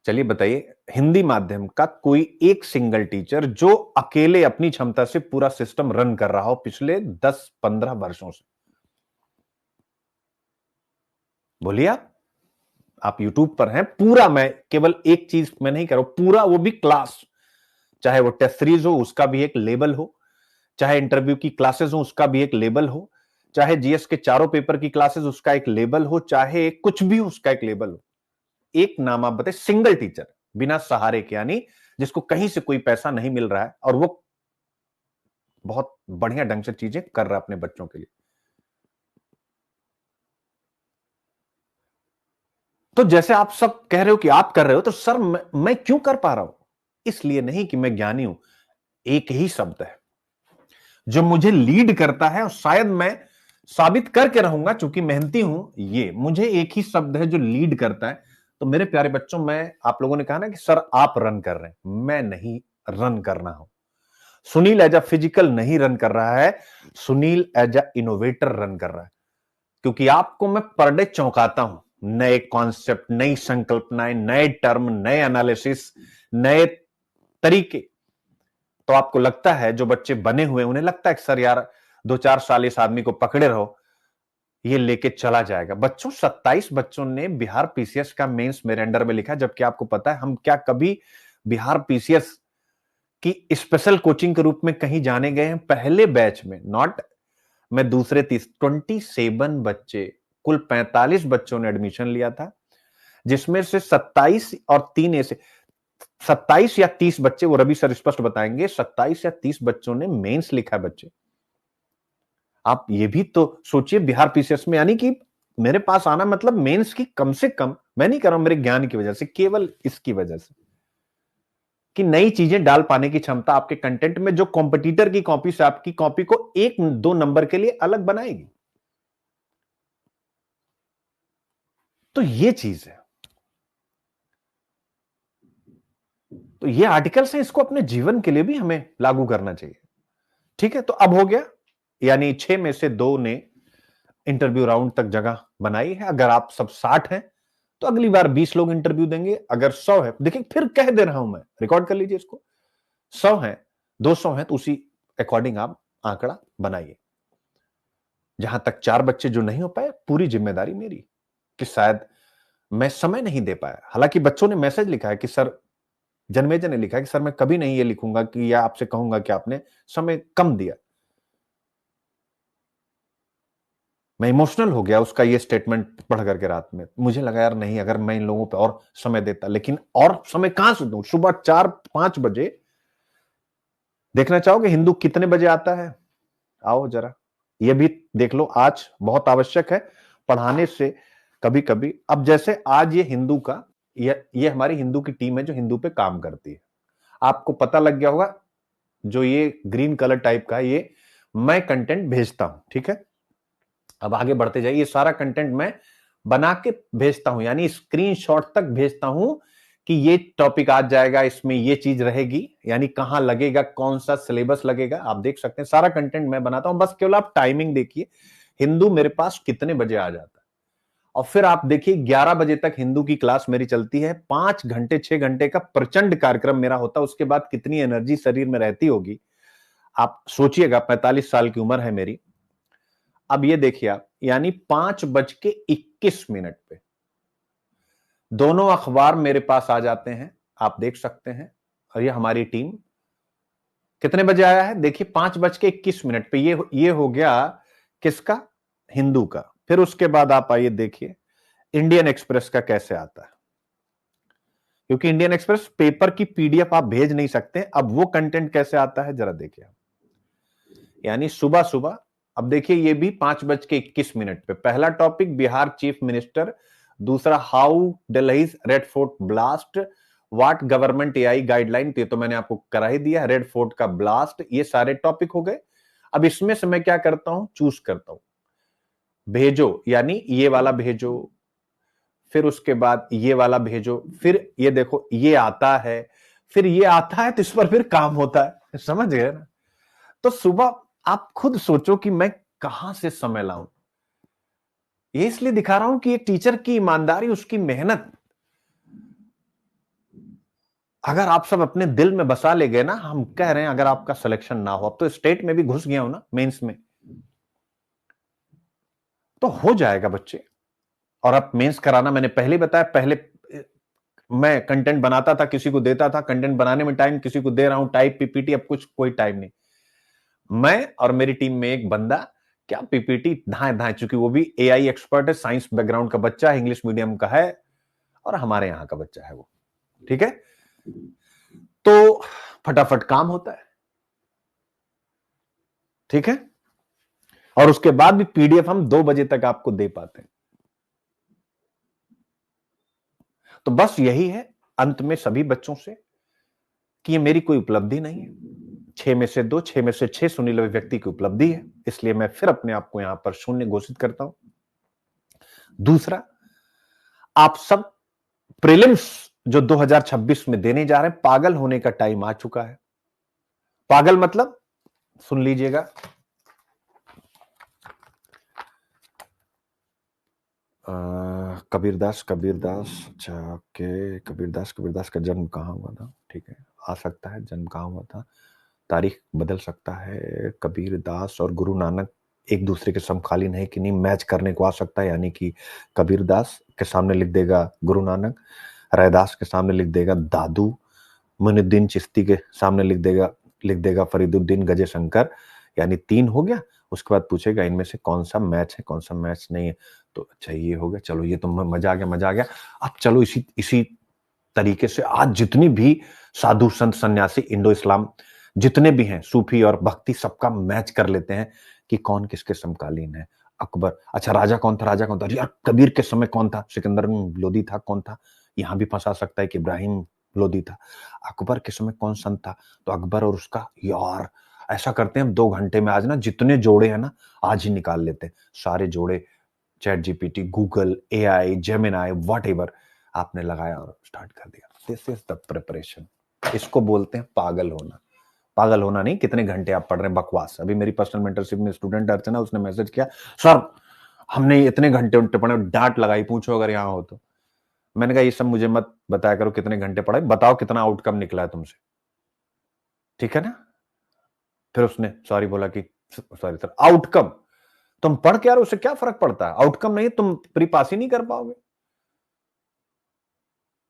चलिए बताइए, हिंदी माध्यम का कोई एक सिंगल टीचर जो अकेले अपनी क्षमता से पूरा सिस्टम रन कर रहा हो पिछले 10-15 वर्षों से, बोलिए आप यूट्यूब पर हैं पूरा, मैं केवल एक चीज मैं नहीं कर रहा हूं, पूरा वो भी क्लास, चाहे वो टेस्ट सीरीज हो उसका भी एक लेबल हो, चाहे इंटरव्यू की क्लासेस हो उसका भी एक लेबल हो, चाहे जीएस के चारों पेपर की क्लासेस उसका एक लेबल हो, चाहे कुछ भी उसका एक लेबल हो। एक नाम आप बताए, सिंगल टीचर बिना सहारे के, यानी जिसको कहीं से कोई पैसा नहीं मिल रहा है और वो बहुत बढ़िया ढंग से चीजें कर रहा है अपने बच्चों के लिए। तो जैसे आप सब कह रहे हो कि आप कर रहे हो, तो सर मैं क्यों कर पा रहा हूं? इसलिए नहीं कि मैं ज्ञानी हूं, एक ही शब्द है जो मुझे लीड करता है, और शायद मैं साबित करके रहूंगा, चूंकि मेहनती हूं, ये मुझे एक ही शब्द है जो लीड करता है। तो मेरे प्यारे बच्चों, मैं, आप लोगों ने कहा ना कि सर आप रन कर रहे हैं, मैं नहीं रन करना हूं। सुनील एज अ फिजिकल नहीं रन कर रहा है, Sunil as a innovator run कर रहा है, क्योंकि आपको मैं पर डे चौंकाता हूं, नए कॉन्सेप्ट, नई संकल्पनाएं, नए टर्म, नए एनालिसिस, नए तरीके। तो आपको लगता है, जो बच्चे बने हुए उन्हें लगता है कि सर यार 2-4 साल इस आदमी को पकड़े रहो, ये लेके चला जाएगा। बच्चों, 27 बच्चों ने बिहार पीसीएस का मेंस मेरे अंडर में लिखा, जबकि आपको पता है हम क्या कभी बिहार पीसीएस की स्पेशल कोचिंग के रूप में कहीं जाने गए हैं? पहले बैच में, नॉट मैं दूसरे 27 बच्चे, कुल 45 बच्चों ने एडमिशन लिया था, जिसमें से 27 और 3 ऐसे 27 या 30 बच्चे, वो रवि सर स्पष्ट बताएंगे, 27 या 30 बच्चों ने मेंस लिखा है बच्चे। आप ये भी तो सोचिए बिहार पीसीएस में, यानी कि मेरे पास आना मतलब मेंस की कम से कम, मैं नहीं कर रहा हूं मेरे ज्ञान की वजह से, केवल इसकी वजह से कि नई चीजें डाल पाने की क्षमता आपके कंटेंट में, जो कॉम्पिटिटर की कॉपी से आपकी कॉपी को 1-2 नंबर के लिए अलग बनाएगी। तो ये चीज है। तो ये आर्टिकल्स हैं, इसको अपने जीवन के लिए भी हमें लागू करना चाहिए। ठीक है, तो अब हो गया, यानी 6 में से 2 ने इंटरव्यू राउंड तक जगह बनाई है। अगर आप सब 60 हैं तो अगली बार 20 लोग इंटरव्यू देंगे। अगर 100 है, देखिए फिर कह दे रहा हूं मैं, रिकॉर्ड कर लीजिए इसको, 100 है, 200 है, तो उसी अकॉर्डिंग आप आंकड़ा बनाइए। जहां तक 4 बच्चे जो नहीं हो पाए, पूरी जिम्मेदारी मेरी कि शायद मैं समय नहीं दे पाया। हालांकि बच्चों ने मैसेज लिखा है कि सर, जन्मेजय ने लिखा है कि सर मैं कभी नहीं ये लिखूंगा कि या आपसे कहूंगा कि आपने समय कम दिया। मैं इमोशनल हो गया उसका ये स्टेटमेंट पढ़ करके रात में। मुझे लगा यार नहीं, अगर मैं इन लोगों पे और समय देता, लेकिन और समय कहां से दूं? सुबह 4-5 बजे। देखना चाहोगे हिंदू कितने बजे आता है? आओ जरा ये भी देख लो। आज बहुत आवश्यक है पढ़ाने से कभी कभी। अब जैसे आज ये हिंदू का, ये हमारी हिंदू की टीम है जो हिंदू पे काम करती है। आपको पता लग गया होगा, जो ये ग्रीन कलर टाइप का है, ये मैं कंटेंट भेजता हूं। ठीक है, अब आगे बढ़ते जाइए। ये सारा कंटेंट मैं बना के भेजता हूं, यानी स्क्रीनशॉट तक भेजता हूं कि ये टॉपिक आज जाएगा, इसमें ये चीज रहेगी, यानी कहां लगेगा, कौन सा सिलेबस लगेगा, आप देख सकते हैं। सारा कंटेंट मैं बनाता हूं, बस केवल आप टाइमिंग देखिए, हिंदू मेरे पास कितने बजे आ जाता है। और फिर आप देखिए 11 बजे तक हिंदू की क्लास मेरी चलती है। 5 घंटे 6 घंटे का प्रचंड कार्यक्रम मेरा होता है। उसके बाद कितनी एनर्जी शरीर में रहती होगी आप सोचिएगा। 45 साल की उम्र है मेरी। अब ये देखिए आप, यानी 5:21 पे दोनों अखबार मेरे पास आ जाते हैं, आप देख सकते हैं। और ये हमारी टीम कितने बजे आया है, देखिए 5:21 पे ये हो गया किसका? हिंदू का। फिर उसके बाद आप आइए देखिए इंडियन एक्सप्रेस का कैसे आता है, क्योंकि इंडियन एक्सप्रेस पेपर की पीडीएफ आप भेज नहीं सकते। अब वो कंटेंट कैसे आता है जरा देखिए। यानी सुबह सुबह, अब देखिए ये भी 5:21 पे। पहला टॉपिक बिहार चीफ मिनिस्टर, दूसरा how Delhi red fort blast, what government AI guideline, तो मैंने आपको करा ही दिया, रेड फोर्ट का ब्लास्ट, ये सारे टॉपिक हो गए। अब इसमें से मैं क्या करता हूं, चूज करता हूं, भेजो, यानी ये वाला भेजो, फिर उसके बाद ये वाला भेजो, फिर ये देखो ये आता है, फिर ये आता है, तो इस पर फिर काम होता है। समझ गए ना? तो सुबह आप खुद सोचो कि मैं कहां से समय लाऊं। ये इसलिए दिखा रहा हूं कि एक टीचर की ईमानदारी, उसकी मेहनत अगर आप सब अपने दिल में बसा ले गए ना, हम कह रहे हैं अगर आपका सिलेक्शन ना हो, अब तो स्टेट में भी घुस गया हूं ना मेंस में, तो हो जाएगा बच्चे। और अब मेंस कराना, मैंने पहले बताया, पहले मैं कंटेंट बनाता था, किसी को देता था, कंटेंट बनाने में टाइम, किसी को दे रहा हूं टाइप पीपीटी, अब कुछ कोई टाइम नहीं। मैं और मेरी टीम में एक बंदा क्या पीपीटी धाए धाए, चूंकि वो भी एआई एक्सपर्ट है, साइंस बैकग्राउंड का बच्चा है, इंग्लिश मीडियम का है, और हमारे यहां का बच्चा है वो। ठीक है, तो फटाफट काम होता है। ठीक है, और उसके बाद भी पीडीएफ हम 2 बजे तक आपको दे पाते हैं। तो बस यही है अंत में सभी बच्चों से कि ये मेरी कोई उपलब्धि नहीं है। 6 में से 2, 6 में से 6 सुनील व्यक्ति की उपलब्धि है, इसलिए मैं फिर अपने आप को यहां पर शून्य घोषित करता हूं। दूसरा, आप सब प्रीलिम्स जो 2026 में देने जा रहे हैं, पागल होने का टाइम आ चुका है। पागल मतलब सुन लीजिएगा, कबीरदास, अच्छा ओके, कबीरदास का जन्म कहाँ हुआ था? ठीक है, आ सकता है जन्म कहाँ हुआ था, तारीख बदल सकता है। कबीरदास और गुरु नानक एक दूसरे के समकालीन है कि नहीं, मैच करने को आ सकता है। यानी कि कबीरदास के सामने लिख देगा गुरु नानक, रैदास के सामने लिख देगा दादू, मुइनुद्दीन चिश्ती के सामने लिख देगा फरीदुद्दीन गजे शंकर, यानी 3 हो गया। उसके बाद पूछेगा इनमें से कौन सा मैच है कौन सा मैच नहीं है, तो अच्छा ये हो गया, चलो ये तो मजा आ गया मजा आ गया। अब चलो इसी तरीके से आज जितनी भी साधु संत सन्यासी इंडो इस्लाम जितने भी हैं सूफी और भक्ति सबका मैच कर लेते हैं कि कौन किसके समकालीन है। अकबर, अच्छा राजा कौन था, राजा कौन था, यार कबीर के समय कौन था, सिकंदर लोदी था, कौन था, यहां भी फंसा सकता है कि इब्राहिम लोदी था। अकबर के समय कौन संत था, तो अकबर और उसका, यार ऐसा करते हैं हम 2 घंटे में आज ना जितने जोड़े हैं ना आज ही निकाल लेते हैं सारे जोड़े। Chat GPT, Google, AI, Gemini, whatever आपने लगाया और स्टार्ट कर दिया। This is the preparation. इसको बोलते हैं पागल होना। पागल होना नहीं, कितने घंटे आप पढ़ रहे हैं, बकवास। अभी मेरी पर्सनल मेंटरशिप में स्टूडेंट अर्चना, उसने मैसेज किया, सर हमने इतने घंटे उनटे पढ़े, डांट लगाई, पूछो अगर यहां हो तो। मैंने कहा ये सब मुझे मत बताया करो कितने घंटे पढ़े, बताओ कितना आउटकम निकला है तुमसे, ठीक है ना। फिर उसने सॉरी बोला कि सॉरी सर, आउटकम तुम पढ़ के यार उससे क्या फर्क पड़ता है, आउटकम नहीं तुम प्री पास ही नहीं कर पाओगे।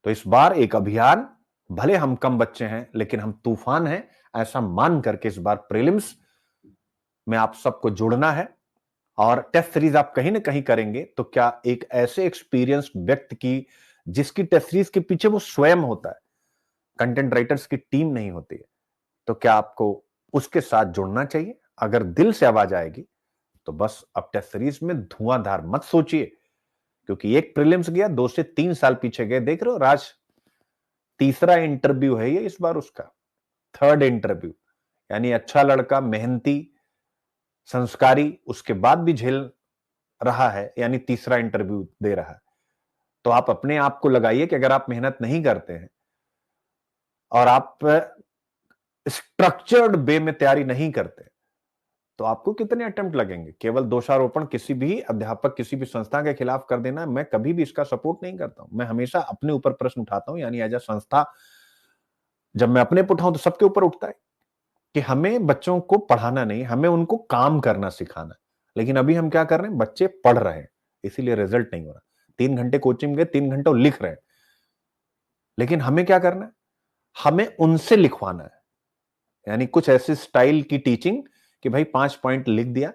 तो इस बार एक अभियान, भले हम कम बच्चे हैं लेकिन हम तूफान हैं, ऐसा मान करके इस बार प्रीलिम्स में आप सबको जुड़ना है। और टेस्ट सीरीज आप कहीं ना कहीं करेंगे तो क्या एक ऐसे एक्सपीरियंस व्यक्ति की जिसकी टेस्ट सीरीज के पीछे वो स्वयं होता है, कंटेंट राइटर्स की टीम नहीं होती है, तो क्या आपको उसके साथ जुड़ना चाहिए। अगर दिल से आवाज आएगी तो बस अब टेस्ट सीरीज में धुआंधार मत सोचिए, क्योंकि एक प्रीलिम्स गया, 2 से 3 साल पीछे गए, देख रहे हो राज, तीसरा इंटरव्यू है ये इस बार उसका, 3rd इंटरव्यू। यानी अच्छा लड़का, मेहनती, संस्कारी, उसके बाद भी झेल रहा है, यानी तीसरा इंटरव्यू दे रहा है। तो आप अपने आप को लगाइए कि अगर आप मेहनत नहीं करते हैं और आप स्ट्रक्चर्ड वे में तैयारी नहीं करते तो आपको कितने अटेम्प्ट लगेंगे। केवल दोषारोपण किसी भी अध्यापक, किसी भी संस्था के खिलाफ कर देना, मैं कभी भी इसका सपोर्ट नहीं करता हूं। मैं हमेशा अपने ऊपर प्रश्न उठाता हूं, यानी एज अ संस्था जब मैं अपने पे उठाऊं तो सबके ऊपर उठता है कि हमें बच्चों को पढ़ाना नहीं, हमें उनको काम करना सिखाना है। लेकिन अभी हम क्या कर रहे हैं, बच्चे पढ़ रहे हैं इसीलिए रिजल्ट नहीं हो रहा। 3 घंटे कोचिंग गए, 3 घंटे लिख रहे हैं, लेकिन हमें क्या करना है, हमें उनसे लिखवाना है। यानी कुछ ऐसी स्टाइल की टीचिंग कि भाई 5 पॉइंट लिख दिया,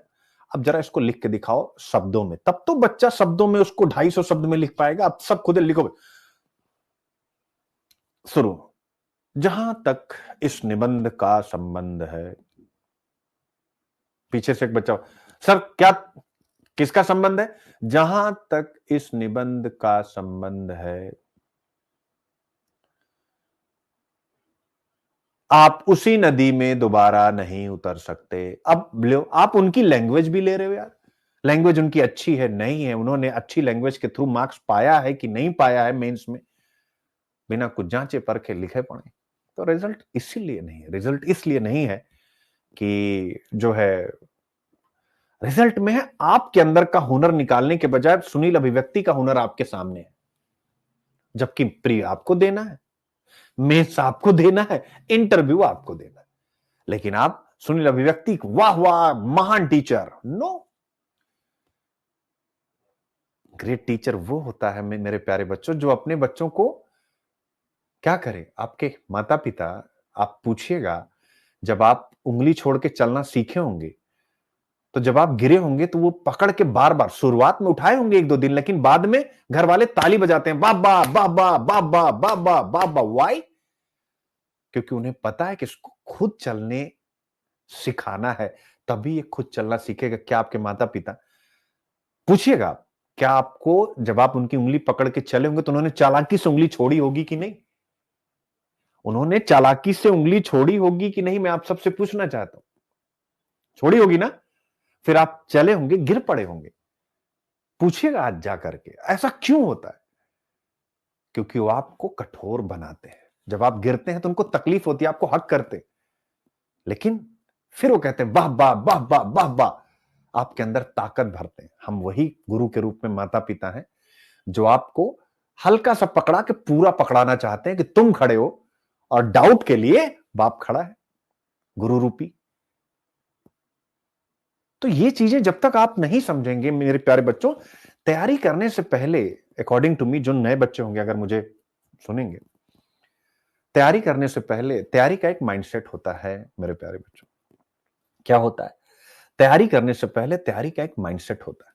अब जरा इसको लिख के दिखाओ शब्दों में, तब तो बच्चा शब्दों में उसको 250 शब्द में लिख पाएगा। अब सब खुद लिखो। शुरू, जहां तक इस निबंध का संबंध है, पीछे से एक बच्चा, सर क्या किसका संबंध है, जहां तक इस निबंध का संबंध है आप उसी नदी में दोबारा नहीं उतर सकते। अब लो, आप उनकी लैंग्वेज भी ले रहे हो यार, लैंग्वेज उनकी अच्छी है नहीं है, उन्होंने अच्छी लैंग्वेज के थ्रू मार्क्स पाया है कि नहीं पाया है मेंस में, बिना कुछ जांचे परखे लिखे पढ़े, तो रिजल्ट इसीलिए नहीं है। रिजल्ट इसलिए नहीं है कि जो है, रिजल्ट में है आपके अंदर का हुनर निकालने के बजाय सुनील अभिव्यक्ति का हुनर आपके सामने है, जबकि प्री आपको देना है, मेंस आपको देना है, इंटरव्यू आपको देना है, लेकिन आप सुनील अभिव्यक्ति वाह वाह महान टीचर, नो। ग्रेट टीचर वो होता है मेरे प्यारे बच्चों जो अपने बच्चों को क्या करे। आपके माता पिता, आप पूछिएगा, जब आप उंगली छोड़ के चलना सीखे होंगे तो जब आप गिरे होंगे तो वो पकड़ के बार बार, शुरुआत में उठाए होंगे 1-2 दिन, लेकिन बाद में घर वाले ताली बजाते हैं, बाबा बाबा बाबा बाबा बाबा। वाई? क्योंकि उन्हें पता है कि इसको खुद चलने सिखाना है, तभी ये खुद चलना सीखेगा। क्या आपके माता पिता, पूछिएगा, क्या आपको जब आप उनकी उंगली पकड़ के चले होंगे तो उन्होंने चालाकी से उंगली छोड़ी होगी कि नहीं? उन्होंने चालाकी से उंगली छोड़ी होगी कि नहीं, मैं आप सबसे पूछना चाहता हूं। छोड़ी होगी ना, फिर आप चले होंगे, गिर पड़े होंगे। पूछिएगा आज जा करके ऐसा क्यों होता है, क्योंकि वो आपको कठोर बनाते हैं। जब आप गिरते हैं तो उनको तकलीफ होती है, आपको हक करते, लेकिन फिर वो कहते हैं वाह वाह वाह वाह वाह वाह, आपके अंदर ताकत भरते हैं। हम वही गुरु के रूप में माता पिता हैं जो आपको हल्का सा पकड़ा के पूरा पकड़ाना चाहते हैं कि तुम खड़े हो, और डाउट के लिए बाप खड़ा है, गुरु रूपी। तो ये चीजें जब तक आप नहीं समझेंगे मेरे प्यारे बच्चों, तैयारी करने से पहले, अकॉर्डिंग टू मी, जो नए बच्चे होंगे अगर मुझे सुनेंगे, तैयारी करने से पहले तैयारी का एक माइंडसेट होता है मेरे प्यारे बच्चों। क्या होता है? तैयारी करने से पहले तैयारी का एक माइंडसेट होता है।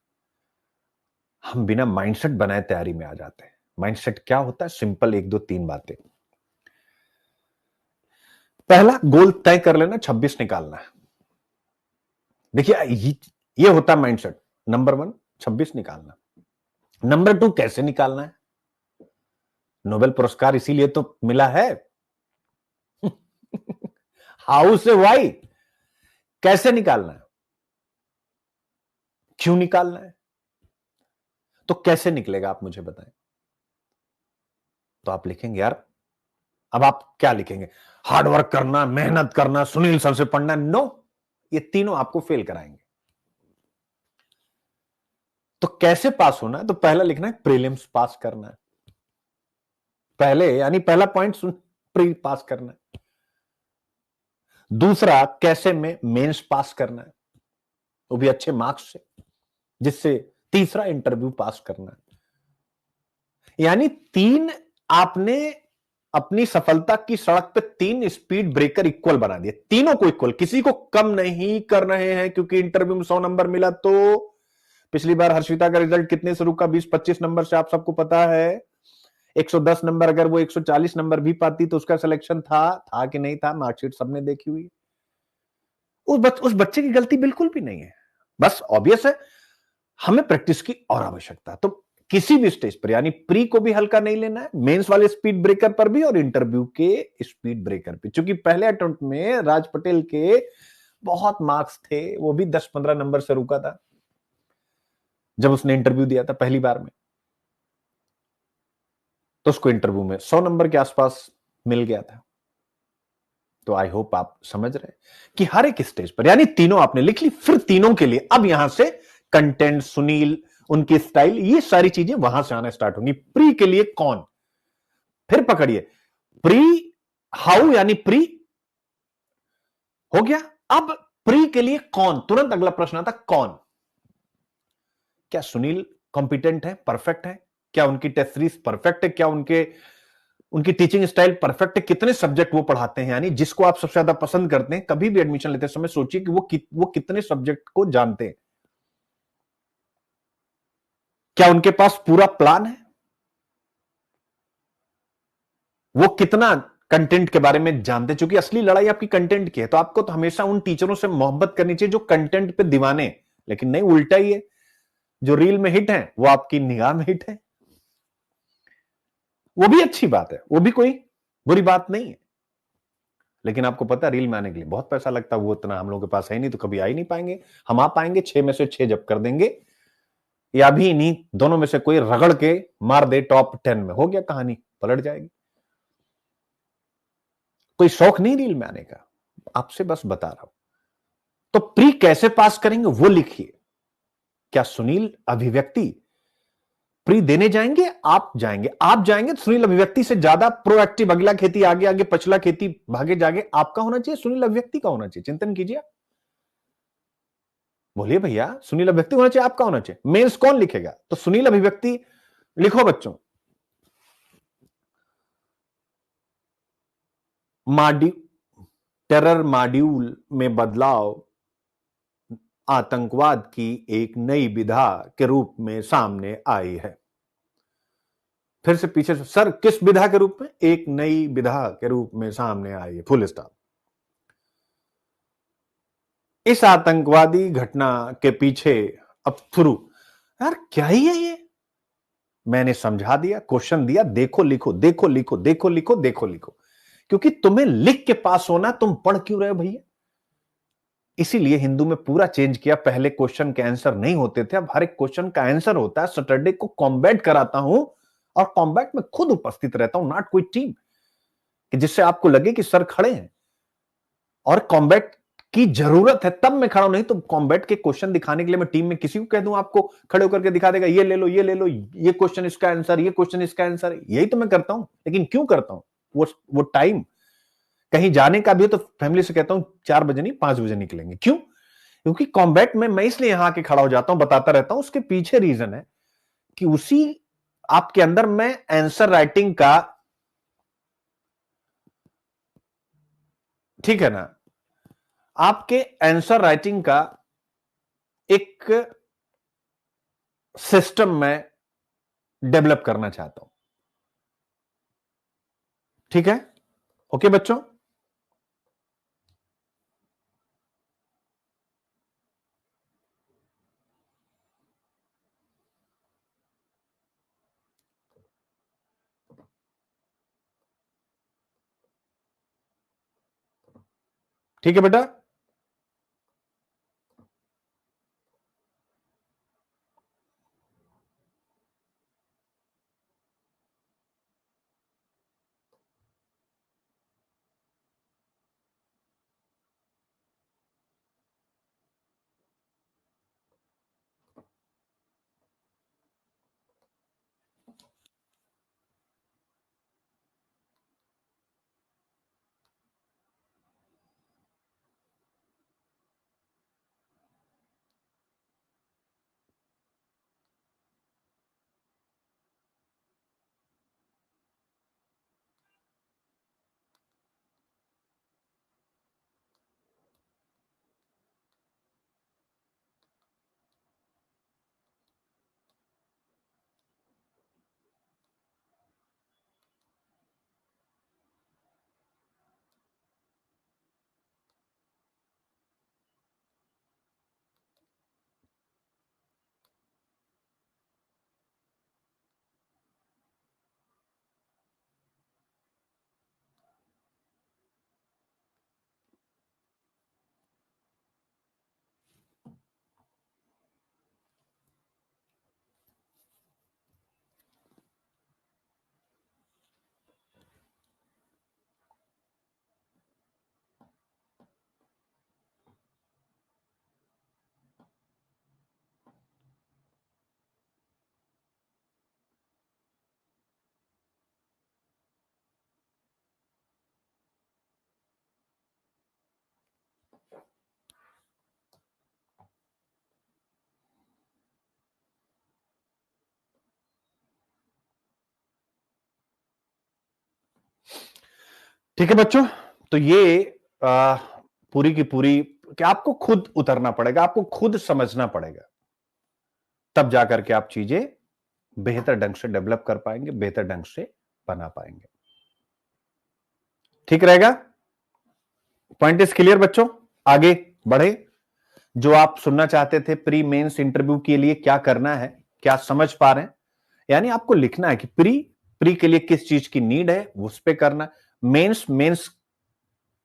हम बिना माइंडसेट बनाए तैयारी में आ जाते हैं। माइंडसेट क्या होता है? सिंपल 1 2 3 बातें। पहला गोल तय कर लेना, 26 निकालना है। देखिए ये होता है माइंडसेट। नंबर 1 26 निकालना। नंबर 2 कैसे निकालना है? नोबेल पुरस्कार इसीलिए तो मिला है। हाउ से वाई, कैसे निकालना है, क्यों निकालना है। तो कैसे निकलेगा आप मुझे बताएं। तो आप लिखेंगे यार, अब आप क्या लिखेंगे? हार्डवर्क करना, मेहनत करना, सुनील सर से पढ़ना। नो, ये तीनों आपको फेल कराएंगे। तो कैसे पास होना है? तो पहला लिखना है प्रीलिम्स पास करना है। पहले यानी पहला पॉइंट सुन, प्री पास करना है। दूसरा कैसे में मेंस पास करना है, वो भी अच्छे मार्क्स से, जिससे तीसरा इंटरव्यू पास करना है। यानी 3 आपने अपनी सफलता की सड़क पे 3 स्पीड ब्रेकर इक्वल बना दिए। तीनों को इक्वल, किसी को कम नहीं कर रहे हैं। क्योंकि इंटरव्यू में 100 नंबर मिला तो पिछली बार हर्षिता का रिजल्ट कितने से रुका? 20-25 नंबर से, आप सबको पता है। 110 नंबर, अगर वो 140 नंबर भी पाती तो उसका सिलेक्शन था कि नहीं था? मार्कशीट सबने देखी हुई। उस बच्चे की गलती बिल्कुल भी नहीं है। बस ऑब्वियस है हमें प्रैक्टिस की और आवश्यकता है। तो किसी भी स्टेज पर, यानी प्री को भी हल्का नहीं लेना है, मेंस वाले स्पीड ब्रेकर पर भी और इंटरव्यू के स्पीड ब्रेकर पे। क्योंकि पहले अटेम्प्ट में राज पटेल के बहुत मार्क्स थे, वो भी 10-15 नंबर से रुका था जब उसने इंटरव्यू दिया था पहली बार में। तो उसको इंटरव्यू में 100 नंबर के आसपास मिल गया था। तो आई होप आप समझ रहे हैं कि हर एक स्टेज पर, यानी तीनों आपने लिख ली। फिर तीनों के लिए अब यहां से कंटेंट, सुनील, उनकी स्टाइल, ये सारी चीजें वहां से आना स्टार्ट होंगी। प्री के लिए कौन, फिर पकड़िए, प्री हाउ यानी प्री हो गया। अब प्री के लिए कौन, तुरंत अगला प्रश्न आता कौन। क्या सुनील कॉम्पिटेंट है, परफेक्ट है? क्या उनकी टेस्ट सीरीज परफेक्ट है? क्या उनकी टीचिंग स्टाइल परफेक्ट है? कितने सब्जेक्ट वो पढ़ाते हैं, यानी जिसको आप सबसे ज्यादा पसंद करते हैं। कभी भी एडमिशन लेते समय सोचिए कि वो कितने सब्जेक्ट को जानते हैं। क्या उनके पास पूरा प्लान है? वो कितना कंटेंट के बारे में जानते हैं? क्योंकि असली लड़ाई आपकी कंटेंट की है। तो आपको तो हमेशा उन टीचरों से मोहब्बत करनी चाहिए जो कंटेंट पे दीवाने। लेकिन नहीं, उल्टा ही है। जो रील में हिट है वो आपकी निगाह में हिट है। वो भी अच्छी बात है, वो भी कोई बुरी बात नहीं है। लेकिन आपको पता है रील में आने के लिए बहुत पैसा लगता है। वो इतना हम लोगों के पास है नहीं, तो कभी आ ही नहीं पाएंगे। हम आ पाएंगे 6 में से 6 जब कर देंगे, या भी नहीं, दोनों में से कोई रगड़ के मार दे टॉप 10 में, हो गया, कहानी पलट जाएगी। कोई शौक नहीं रील में आने का, आपसे बस बता रहा हूं। तो प्री कैसे पास करेंगे वो लिखिए। क्या सुनील अभिव्यक्ति प्री देने जाएंगे? आप जाएंगे तो सुनील अभिव्यक्ति से ज्यादा प्रोएक्टिव, अगला खेती आगे आगे, पछला खेती भागे जागे, आपका होना चाहिए, सुनील अभिव्यक्ति का होना चाहिए। चिंतन कीजिए, बोलिए भैया, सुनील अभिव्यक्ति होना चाहिए, आपका होना चाहिए। मेंस कौन लिखेगा? तो सुनील अभिव्यक्ति लिखो बच्चों। टेरर मॉड्यूल में बदलाव आतंकवाद की एक नई विधा के रूप में सामने आई है। फिर से पीछे से, सर किस विधा के रूप में? एक नई विधा के रूप में सामने आई है, फुल स्टॉप। इस आतंकवादी घटना के पीछे अब थ्रू, यार क्या ही है ये? मैंने समझा दिया, क्वेश्चन दिया, देखो लिखो, देखो लिखो, देखो लिखो, देखो लिखो। क्योंकि तुम्हें लिख के पास होना, तुम पढ़ क्यों रहे हो भैया? इसीलिए हिंदू में पूरा चेंज किया। पहले क्वेश्चन के आंसर नहीं होते थे, अब हर एक क्वेश्चन का आंसर होता है। सैटरडे को कॉम्बैट कराता हूं और कॉम्बैट में खुद उपस्थित रहता हूं, नॉट कोई टीम, कि जिससे आपको लगे कि सर खड़े हैं। और कॉम्बैट की जरूरत है तब मैं खड़ा हूं, नहीं तो कॉम्बैट के क्वेश्चन दिखाने के लिए मैं टीम में किसी को कह दूं आपको खड़े होकर के दिखा देगा, ये ले लो, ये ले लो, ये क्वेश्चन इसका आंसर, ये क्वेश्चन इसका आंसर। यही तो मैं करता हूं। लेकिन क्यों करता हूं? वो टाइम, कहीं जाने का भी हो तो फैमिली से कहता हूं 4 बजे नहीं 5 बजे निकलेंगे। क्यों? क्योंकि कॉम्बैट में मैं इसलिए यहां आके खड़ा हो जाता हूं, बताता रहता हूं। उसके पीछे रीजन है कि उसी आपके अंदर मैं आंसर राइटिंग का, ठीक है ना, आपके आंसर राइटिंग का एक सिस्टम में डेवलप करना चाहता हूं। ठीक है, ओके बच्चों? ठीक है बेटा? ठीक है बच्चों, तो ये पूरी की पूरी कि आपको खुद उतरना पड़ेगा, आपको खुद समझना पड़ेगा, तब जाकर के आप चीजें बेहतर ढंग से डेवलप कर पाएंगे, बेहतर ढंग से बना पाएंगे। ठीक रहेगा? पॉइंट इज क्लियर बच्चों? आगे बढ़े। जो आप सुनना चाहते थे प्री मेंस इंटरव्यू के लिए क्या करना है, क्या समझ पा रहे हैं? यानी आपको लिखना है कि प्री के लिए किस चीज की नीड है, उस पे करना। मेंस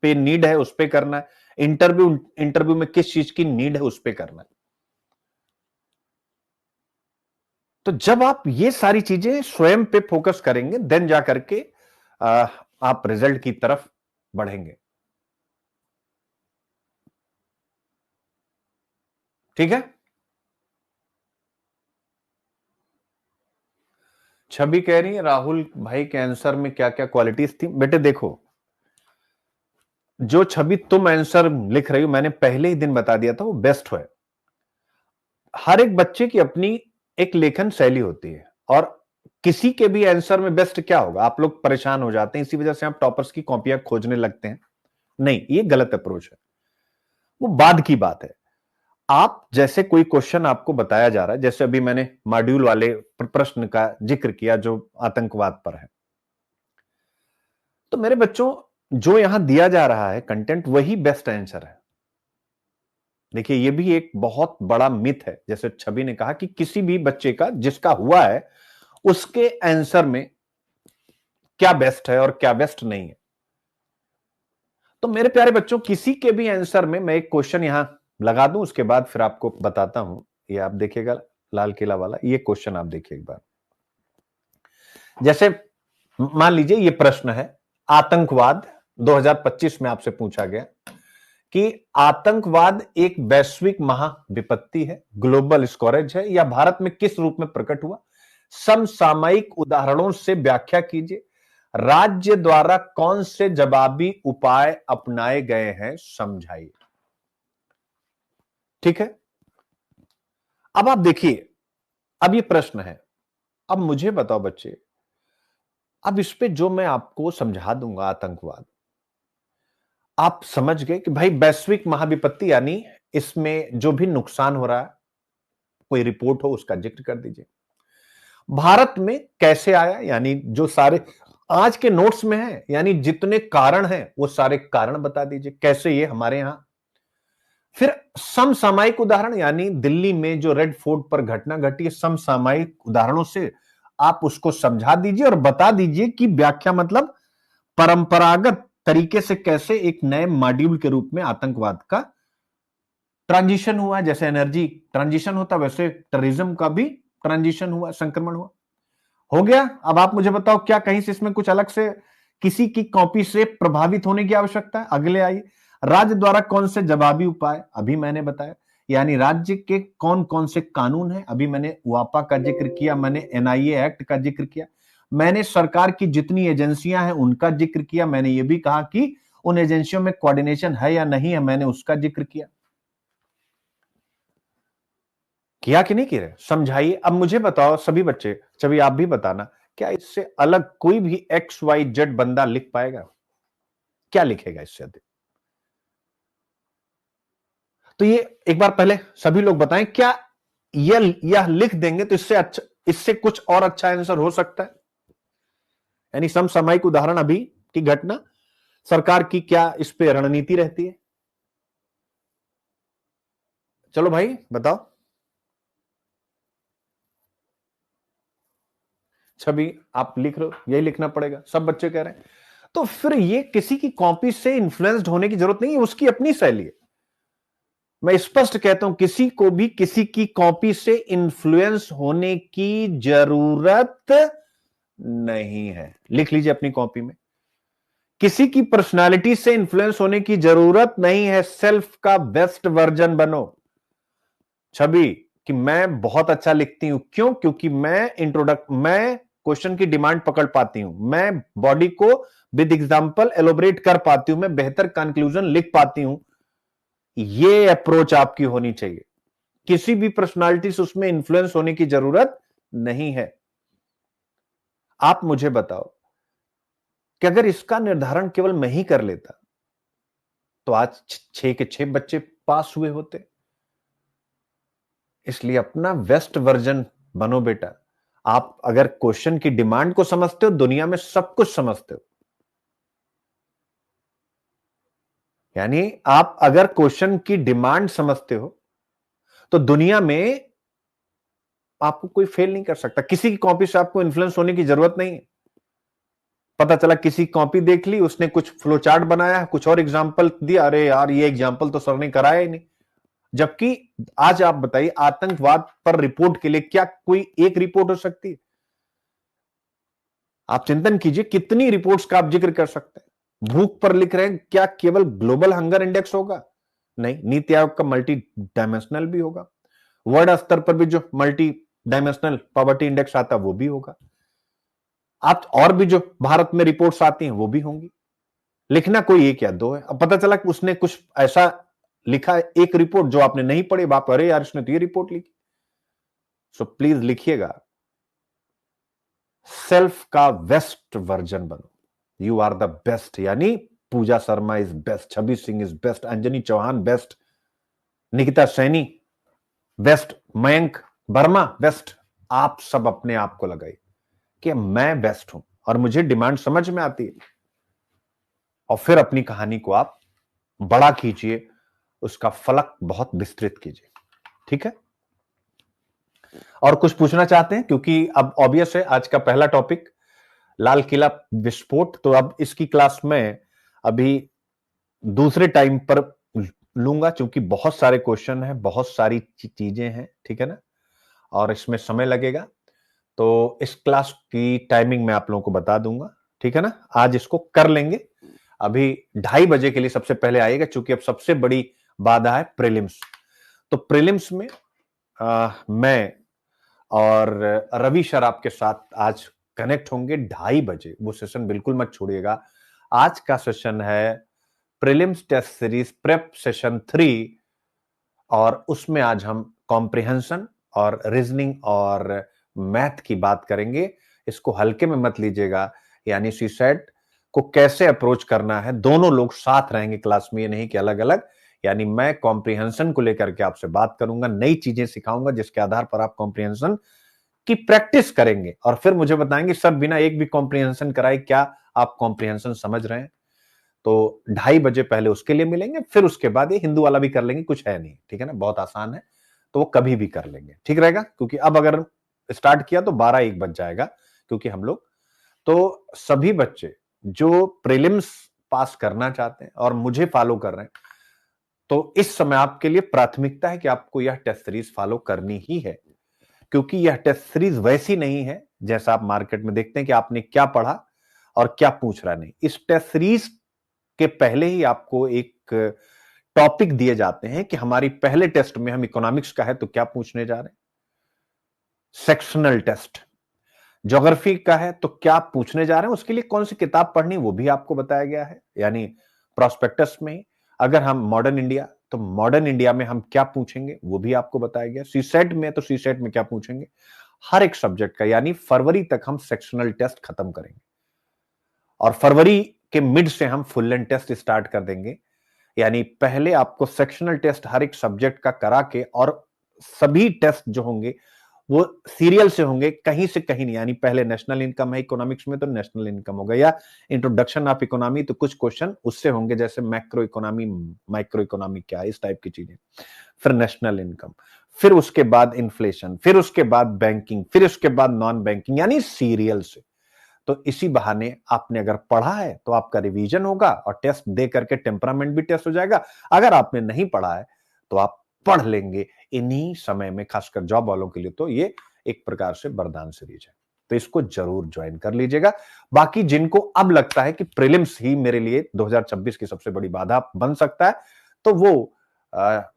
पे नीड है, उस पे करना है। इंटरव्यू में किस चीज की नीड है, उस पे करना है। तो जब आप ये सारी चीजें स्वयं पे फोकस करेंगे, देन जाकर के आप रिजल्ट की तरफ बढ़ेंगे। ठीक है? छवि कह रही है राहुल भाई के आंसर में क्या क्या क्वालिटीज थी। बेटे देखो, जो छवि तुम आंसर लिख रही हो, मैंने पहले ही दिन बता दिया था, वो बेस्ट है। हर एक बच्चे की अपनी एक लेखन शैली होती है, और किसी के भी आंसर में बेस्ट क्या होगा, आप लोग परेशान हो जाते हैं, इसी वजह से आप टॉपर्स की कॉपियां खोजने लगते हैं। नहीं, ये गलत अप्रोच है, वो बाद की बात है। आप जैसे कोई क्वेश्चन आपको बताया जा रहा है, जैसे अभी मैंने मॉड्यूल वाले प्रश्न का जिक्र किया जो आतंकवाद पर है, तो मेरे बच्चों जो यहां दिया जा रहा है कंटेंट, वही बेस्ट आंसर है। देखिए, यह भी एक बहुत बड़ा मिथ है, जैसे छवि ने कहा कि किसी भी बच्चे का जिसका हुआ है उसके आंसर में क्या बेस्ट है और क्या बेस्ट नहीं है। तो मेरे प्यारे बच्चों, किसी के भी आंसर में मैं एक क्वेश्चन यहां लगा दूं, उसके बाद फिर आपको बताता हूं। ये आप देखिएगा, लाल किला वाला ये क्वेश्चन आप देखिए एक बार। जैसे मान लीजिए ये प्रश्न है, आतंकवाद 2025 में आपसे पूछा गया कि आतंकवाद एक वैश्विक महाविपत्ति है, ग्लोबल स्कोरेज है, या भारत में किस रूप में प्रकट हुआ? समसामयिक उदाहरणों से व्याख्या कीजिए। राज्य द्वारा कौन से जवाबी उपाय अपनाए गए हैं, समझाइए। ठीक है? अब आप देखिए, अब ये प्रश्न है। अब मुझे बताओ बच्चे, अब इस पे जो मैं आपको समझा दूंगा, आतंकवाद, आप समझ गए कि भाई वैश्विक महाविपत्ति यानी इसमें जो भी नुकसान हो रहा है, कोई रिपोर्ट हो उसका जिक्र कर दीजिए। भारत में कैसे आया, यानी जो सारे आज के नोट्स में है, यानी जितने कारण हैं वो सारे कारण बता दीजिए, कैसे ये हमारे यहां। फिर समसामयिक उदाहरण, यानी दिल्ली में जो रेड फोर्ट पर घटना घटी है, समसामयिक उदाहरणों से आप उसको समझा दीजिए और बता दीजिए कि व्याख्या मतलब परंपरागत तरीके से कैसे एक नए मॉड्यूल के रूप में आतंकवाद का ट्रांजिशन हुआ। जैसे एनर्जी ट्रांजिशन होता वैसे टेररिज्म का भी ट्रांजिशन हुआ, संक्रमण हुआ। हो गया। अब आप मुझे बताओ, क्या कहीं से इसमें कुछ अलग से किसी की कॉपी से प्रभावित होने की आवश्यकता है? अगले आइए, राज्य द्वारा कौन से जवाबी उपाय, अभी मैंने बताया, यानी राज्य के कौन कौन से कानून हैं। अभी मैंने वापा का जिक्र किया, मैंने एनआईए एक्ट का जिक्र किया, मैंने सरकार की जितनी एजेंसियां हैं उनका जिक्र किया, मैंने ये भी कहा कि उन एजेंसियों में कोऑर्डिनेशन है या नहीं है, मैंने उसका जिक्र किया कि नहीं किया? समझाइए। अब मुझे बताओ सभी बच्चे, सभी आप भी बताना, क्या इससे अलग कोई भी XYZ बंदा लिख पाएगा? क्या लिखेगा इससे अधिक? तो ये एक बार पहले सभी लोग बताएं, क्या यह लिख देंगे तो इससे अच्छा, इससे कुछ और अच्छा आंसर हो सकता है? यानी समसामयिक उदाहरण, अभी की घटना, सरकार की क्या इस पे रणनीति रहती है? चलो भाई बताओ। छवि आप लिख रहे हो, यही लिखना पड़ेगा, सब बच्चे कह रहे हैं। तो फिर ये किसी की कॉपी से इन्फ्लुएंस्ड होने की जरूरत नहीं है, उसकी अपनी शैली है। मैं स्पष्ट कहता हूं, किसी को भी किसी की कॉपी से इन्फ्लुएंस होने की जरूरत नहीं है। लिख लीजिए अपनी कॉपी में, किसी की पर्सनालिटी से इन्फ्लुएंस होने की जरूरत नहीं है, सेल्फ का बेस्ट वर्जन बनो। छवि कि मैं बहुत अच्छा लिखती हूं, क्यों? क्योंकि मैं क्वेश्चन की डिमांड पकड़ पाती हूं, मैं बॉडी को विद एग्जांपल एलोबरेट कर पाती हूं, मैं बेहतर कंक्लूजन लिख पाती हूं। ये अप्रोच आपकी होनी चाहिए। किसी भी पर्सनालिटी से उसमें इन्फ्लुएंस होने की जरूरत नहीं है। आप मुझे बताओ कि अगर इसका निर्धारण केवल मैं ही कर लेता तो आज 6 के 6 बच्चे पास हुए होते। इसलिए अपना बेस्ट वर्जन बनो बेटा। आप अगर क्वेश्चन की डिमांड को समझते हो, दुनिया में सब कुछ समझते हो। यानी आप अगर क्वेश्चन की डिमांड समझते हो तो दुनिया में आपको कोई फेल नहीं कर सकता। किसी की कॉपी से आपको इन्फ्लुएंस होने की जरूरत नहीं है। पता चला किसी कॉपी देख ली, उसने कुछ फ्लो चार्ट बनाया, कुछ और एग्जाम्पल दिया, अरे यार ये एग्जाम्पल तो सर ने कराया ही नहीं। जबकि आज आप बताइए, आतंकवाद पर रिपोर्ट के लिए क्या कोई एक रिपोर्ट हो सकती है? आप चिंतन कीजिए, कितनी रिपोर्ट्स का आप जिक्र कर सकते हैं। भूख पर लिख रहे हैं, क्या केवल ग्लोबल हंगर इंडेक्स होगा? नहीं, नीति आयोग का मल्टी डायमेंशनल भी होगा। वर्ल्ड स्तर पर भी जो मल्टी डायमेंशनल पॉवर्टी इंडेक्स आता है वो भी होगा। आप और भी जो भारत में रिपोर्ट्स आती हैं वो भी होंगी। लिखना कोई एक या दो है। अब पता चला कि उसने कुछ ऐसा लिखा है, एक रिपोर्ट जो आपने नहीं पढ़ी, बाप अरे यार इसने तो ये रिपोर्ट लिखी। सो प्लीज लिखिएगा, सेल्फ का बेस्ट वर्जन बनो। यू आर द बेस्ट, यानी Puja Sharma is best, Chhavi Singh is best, Anjani Chauhan best, Nikita Saini best, Mayank Verma best. आप सब अपने आप को लगाइए कि मैं बेस्ट हूं और मुझे डिमांड समझ में आती है, और फिर अपनी कहानी को आप बड़ा कीजिए, उसका फलक बहुत विस्तृत कीजिए। ठीक है? और कुछ पूछना चाहते हैं? क्योंकि अब ऑब्वियस है, आज का पहला टॉपिक लाल किला विस्फोट, तो अब इसकी क्लास में अभी दूसरे टाइम पर लूंगा, क्योंकि बहुत सारे क्वेश्चन हैं, बहुत सारी चीजें हैं। ठीक है ना? और इसमें समय लगेगा, तो इस क्लास की टाइमिंग मैं आप लोगों को बता दूंगा। ठीक है ना? आज इसको कर लेंगे। अभी 2:30 बजे के लिए सबसे पहले आएगा, क्योंकि अब सबसे बड़ी बाधा है प्रीलिम्स। तो प्रीलिम्स में मैं और रवि सर आपके साथ आज कनेक्ट होंगे 2:30 बजे। वो सेशन बिल्कुल मत छोड़िएगा। आज का सेशन है prelims test series prep session 3, और उसमें आज हम कॉम्प्रिहेंशन और रीजनिंग और मैथ की बात करेंगे। इसको हल्के में मत लीजिएगा, यानी सीसेट को कैसे अप्रोच करना है। दोनों लोग साथ रहेंगे क्लास में, ये नहीं कि अलग अलग। यानी मैं कॉम्प्रिहेंशन को लेकर के आपसे बात करूंगा, नई चीजें सिखाऊंगा जिसके आधार पर आप कॉम्प्रिहेंशन की प्रैक्टिस करेंगे और फिर मुझे बताएंगे सर बिना एक भी कॉम्प्रिहेंशन कराए क्या आप कॉम्प्रिहेंशन समझ रहे हैं। तो 2:30 बजे पहले उसके लिए मिलेंगे, फिर उसके बाद ये हिंदू वाला भी कर लेंगे, कुछ है नहीं, ठीक है ना, बहुत आसान है, तो वो कभी भी कर लेंगे, ठीक रहेगा। क्योंकि अब अगर स्टार्ट किया तो 12-1 बज जाएगा, क्योंकि हम लोग तो सभी बच्चे जो प्रीलिम्स पास करना चाहते हैं और मुझे फॉलो कर रहे हैं, तो इस समय आपके लिए प्राथमिकता है कि आपको यह टेस्ट सीरीज फॉलो करनी ही है, क्योंकि यह टेस्ट सीरीज वैसी नहीं है जैसा आप मार्केट में देखते हैं कि आपने क्या पढ़ा और क्या पूछ रहा नहीं। इस टेस्ट सीरीज के पहले ही आपको एक टॉपिक दिए जाते हैं कि हमारी पहले टेस्ट में हम इकोनॉमिक्स का है तो क्या पूछने जा रहे हैं, सेक्शनल टेस्ट ज्योग्राफी का है तो क्या पूछने जा रहे हैं, उसके लिए कौन सी किताब पढ़नी वो भी आपको बताया गया है। यानी प्रोस्पेक्टस में अगर हम मॉडर्न इंडिया तो मॉडर्न इंडिया में हम क्या पूछेंगे वो भी आपको बताया गया। सीसेट में तो सीसेट में क्या पूछेंगे, हर एक सब्जेक्ट का। यानी फरवरी तक हम सेक्शनल टेस्ट खत्म करेंगे और फरवरी के मिड से हम फुल लेंथ टेस्ट स्टार्ट कर देंगे। यानी पहले आपको सेक्शनल टेस्ट हर एक सब्जेक्ट का करा के, और सभी टेस्ट जो होंगे वो सीरियल से होंगे, कहीं से कहीं नहीं। यानी पहले नेशनल इनकम है इकोनॉमिक्स में तो नेशनल इनकम होगा, या इंट्रोडक्शन ऑफ इकोनॉमी तो कुछ क्वेश्चन उससे होंगे, जैसे मैक्रो इकोनॉमी, माइक्रो इकोनॉमी क्या है, इस टाइप की चीजें। फिर नेशनल इनकम, फिर उसके बाद इन्फ्लेशन, फिर उसके बाद बैंकिंग, फिर उसके बाद नॉन बैंकिंग, यानी सीरियल से। तो इसी बहाने आपने अगर पढ़ा है तो आपका रिवीजन होगा और टेस्ट दे करके टेम्परामेंट भी टेस्ट हो जाएगा। अगर आपने नहीं पढ़ा है तो आप पढ़ लेंगे इन्हीं समय में, खासकर जॉब वालों के लिए तो ये एक प्रकार से वरदान सीरीज है। तो इसको जरूर ज्वाइन कर लीजिएगा। बाकी जिनको अब लगता है कि प्रीलिम्स ही मेरे लिए 2026 की सबसे बड़ी बाधा बन सकता है, तो वो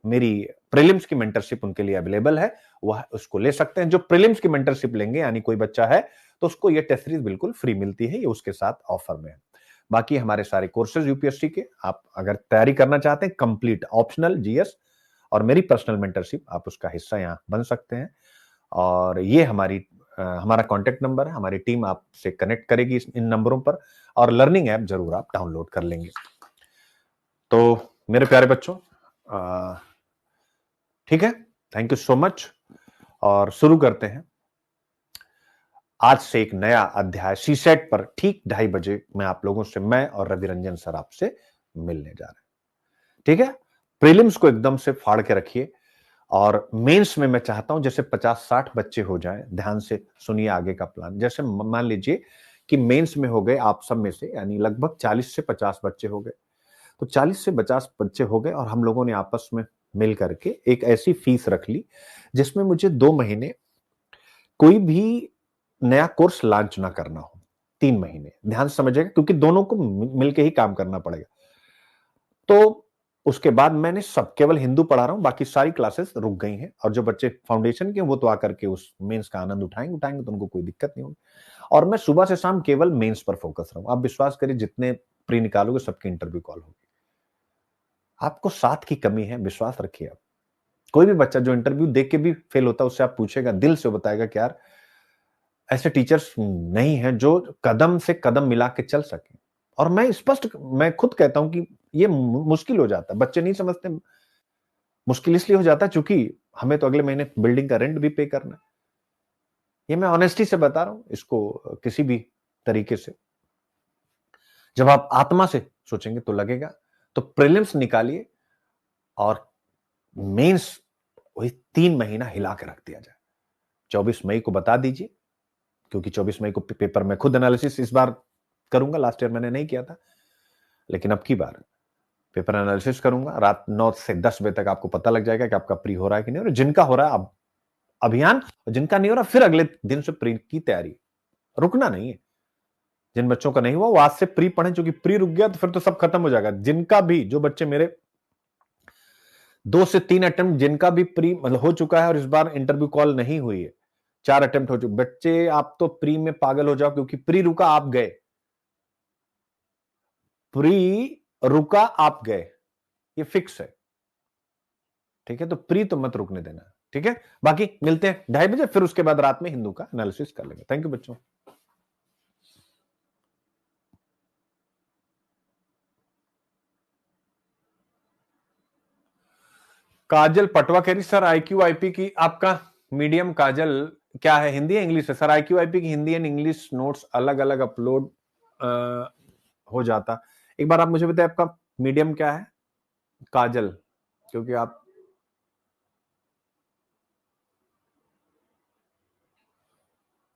मेरी प्रीलिम्स की मेंटरशिप उनके लिए अवेलेबल है, वह उसको ले सकते हैं। जो प्रीलिम्स की मेंटरशिप लेंगे, यानी कोई बच्चा है तो उसको ये टेस्ट सीरीज बिल्कुल फ्री मिलती है, ये उसके साथ ऑफर में है। बाकी हमारे सारे कोर्सेज यूपीएससी के आप अगर तैयारी करना चाहते हैं, कंप्लीट ऑप्शनल जीएस और मेरी पर्सनल मेंटरशिप, आप उसका हिस्सा यहां बन सकते हैं। और ये हमारा कांटेक्ट नंबर है, हमारी टीम आपसे कनेक्ट करेगी इन नंबरों पर, और लर्निंग ऐप जरूर आप डाउनलोड कर लेंगे। तो मेरे प्यारे बच्चों, ठीक है, थैंक यू सो मच, और शुरू करते हैं आज से एक नया अध्याय। सीसेट पर ठीक 2:30 बजे मैं आप लोगों से, मैं और रवि रंजन सर आपसे मिलने जा रहे हैं, ठीक है। प्रीलिम्स को एकदम से फाड़ के रखिए, और मेंस में मैं चाहता हूं जैसे 50-60 बच्चे हो जाएं। ध्यान से सुनिए आगे का प्लान। जैसे मान लीजिए कि मेंस में हो गए आप सब में से, यानी लगभग 40 से 50 बच्चे हो गए, तो 40 से 50 बच्चे हो गए और हम लोगों ने आपस में मिल करके एक ऐसी फीस रख ली जिसमें मुझे 2 महीने कोई भी नया कोर्स लॉन्च ना करना हो। 3 महीने ध्यान से समझिएगा, क्योंकि दोनों को मिलकर ही काम करना पड़ेगा। तो उसके बाद मैंने सब केवल हिंदू पढ़ा रहा हूं, बाकी सारी क्लासेस रुक गई हैं, और जो बच्चे फाउंडेशन के वो तो आकर के उस मेंस का आनंद उठाएंगे तो उनको कोई दिक्कत नहीं होगी। और मैं सुबह से शाम केवल मेंस पर फोकस रहूंगा। आप विश्वास करिए, जितने प्री निकालोगे सबकी इंटरव्यू कॉल होगी। आपको साथ की कमी है, विश्वास रखिए। आप कोई भी बच्चा जो इंटरव्यू देख के भी फेल होता है, उससे आप पूछेगा, दिल से बताएगा कि यार ऐसे टीचर्स नहीं हैं जो कदम से कदम मिला के चल सके। और मैं खुद कहता हूं कि ये मुश्किल हो जाता है, बच्चे नहीं समझते। मुश्किल इसलिए हो जाता है क्योंकि हमें तो अगले महीने बिल्डिंग का रेंट भी पे करना है। ये मैं ऑनेस्टी से बता रहा हूं, इसको किसी भी तरीके से जब आप आत्मा से सोचेंगे तो लगेगा। तो प्रीलिम्स निकालिए और मेंस वही 3 महीना हिला के रख दिया जाए। 24 मई को बता दीजिए, क्योंकि 24 मई को पेपर में खुद एनालिसिस इस बार करूंगा। लास्ट ईयर मैंने नहीं किया था, लेकिन अब की बार पेपर एनालिसिस करूंगा। रात 9 से 10 बजे तक आपको पता लग जाएगा कि आपका प्री हो रहा है कि नहीं हो रहा। जिनका हो रहा है अब अभियान, जिनका नहीं हो रहा फिर अगले दिन से प्री की तैयारी, रुकना नहीं है। जिन बच्चों का नहीं हुआ वो आज से प्री पढ़ें, क्योंकि प्री रुक गया तो फिर तो सब खत्म हो जाएगा। जिनका भी, जो बच्चे मेरे 2 से 3 अटेम्प्ट जिनका भी प्री मतलब हो चुका है और इस बार इंटरव्यू कॉल नहीं हुई है, 4 अटेम्प्ट हो चुके बच्चे, आप तो प्री में पागल हो जाओ, क्योंकि प्री रुका आप गए, प्री रुका आप गए, ये फिक्स है, ठीक है। तो प्री तो मत रुकने देना, ठीक है। बाकी मिलते हैं 2:30 बजे, फिर उसके बाद रात में हिंदू का एनालिसिस कर लेंगे। थैंक यू बच्चों। काजल पटवा कह रही सर IQIP की आपका मीडियम काजल क्या है, हिंदी या इंग्लिश है? सर IQIP की हिंदी एंड इंग्लिश नोट्स अलग अलग अपलोड हो जाता। एक बार आप मुझे बताइए आपका मीडियम क्या है काजल, क्योंकि आप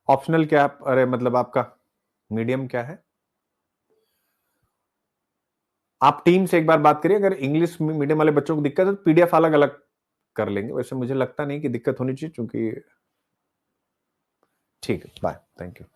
ऑप्शनल क्या है, अरे मतलब आपका मीडियम क्या है? आप टीम से एक बार बात करिए, अगर इंग्लिश मीडियम वाले बच्चों को दिक्कत है तो PDF अलग अलग कर लेंगे। वैसे मुझे लगता नहीं कि दिक्कत होनी चाहिए, क्योंकि ठीक है, बाय, थैंक यू।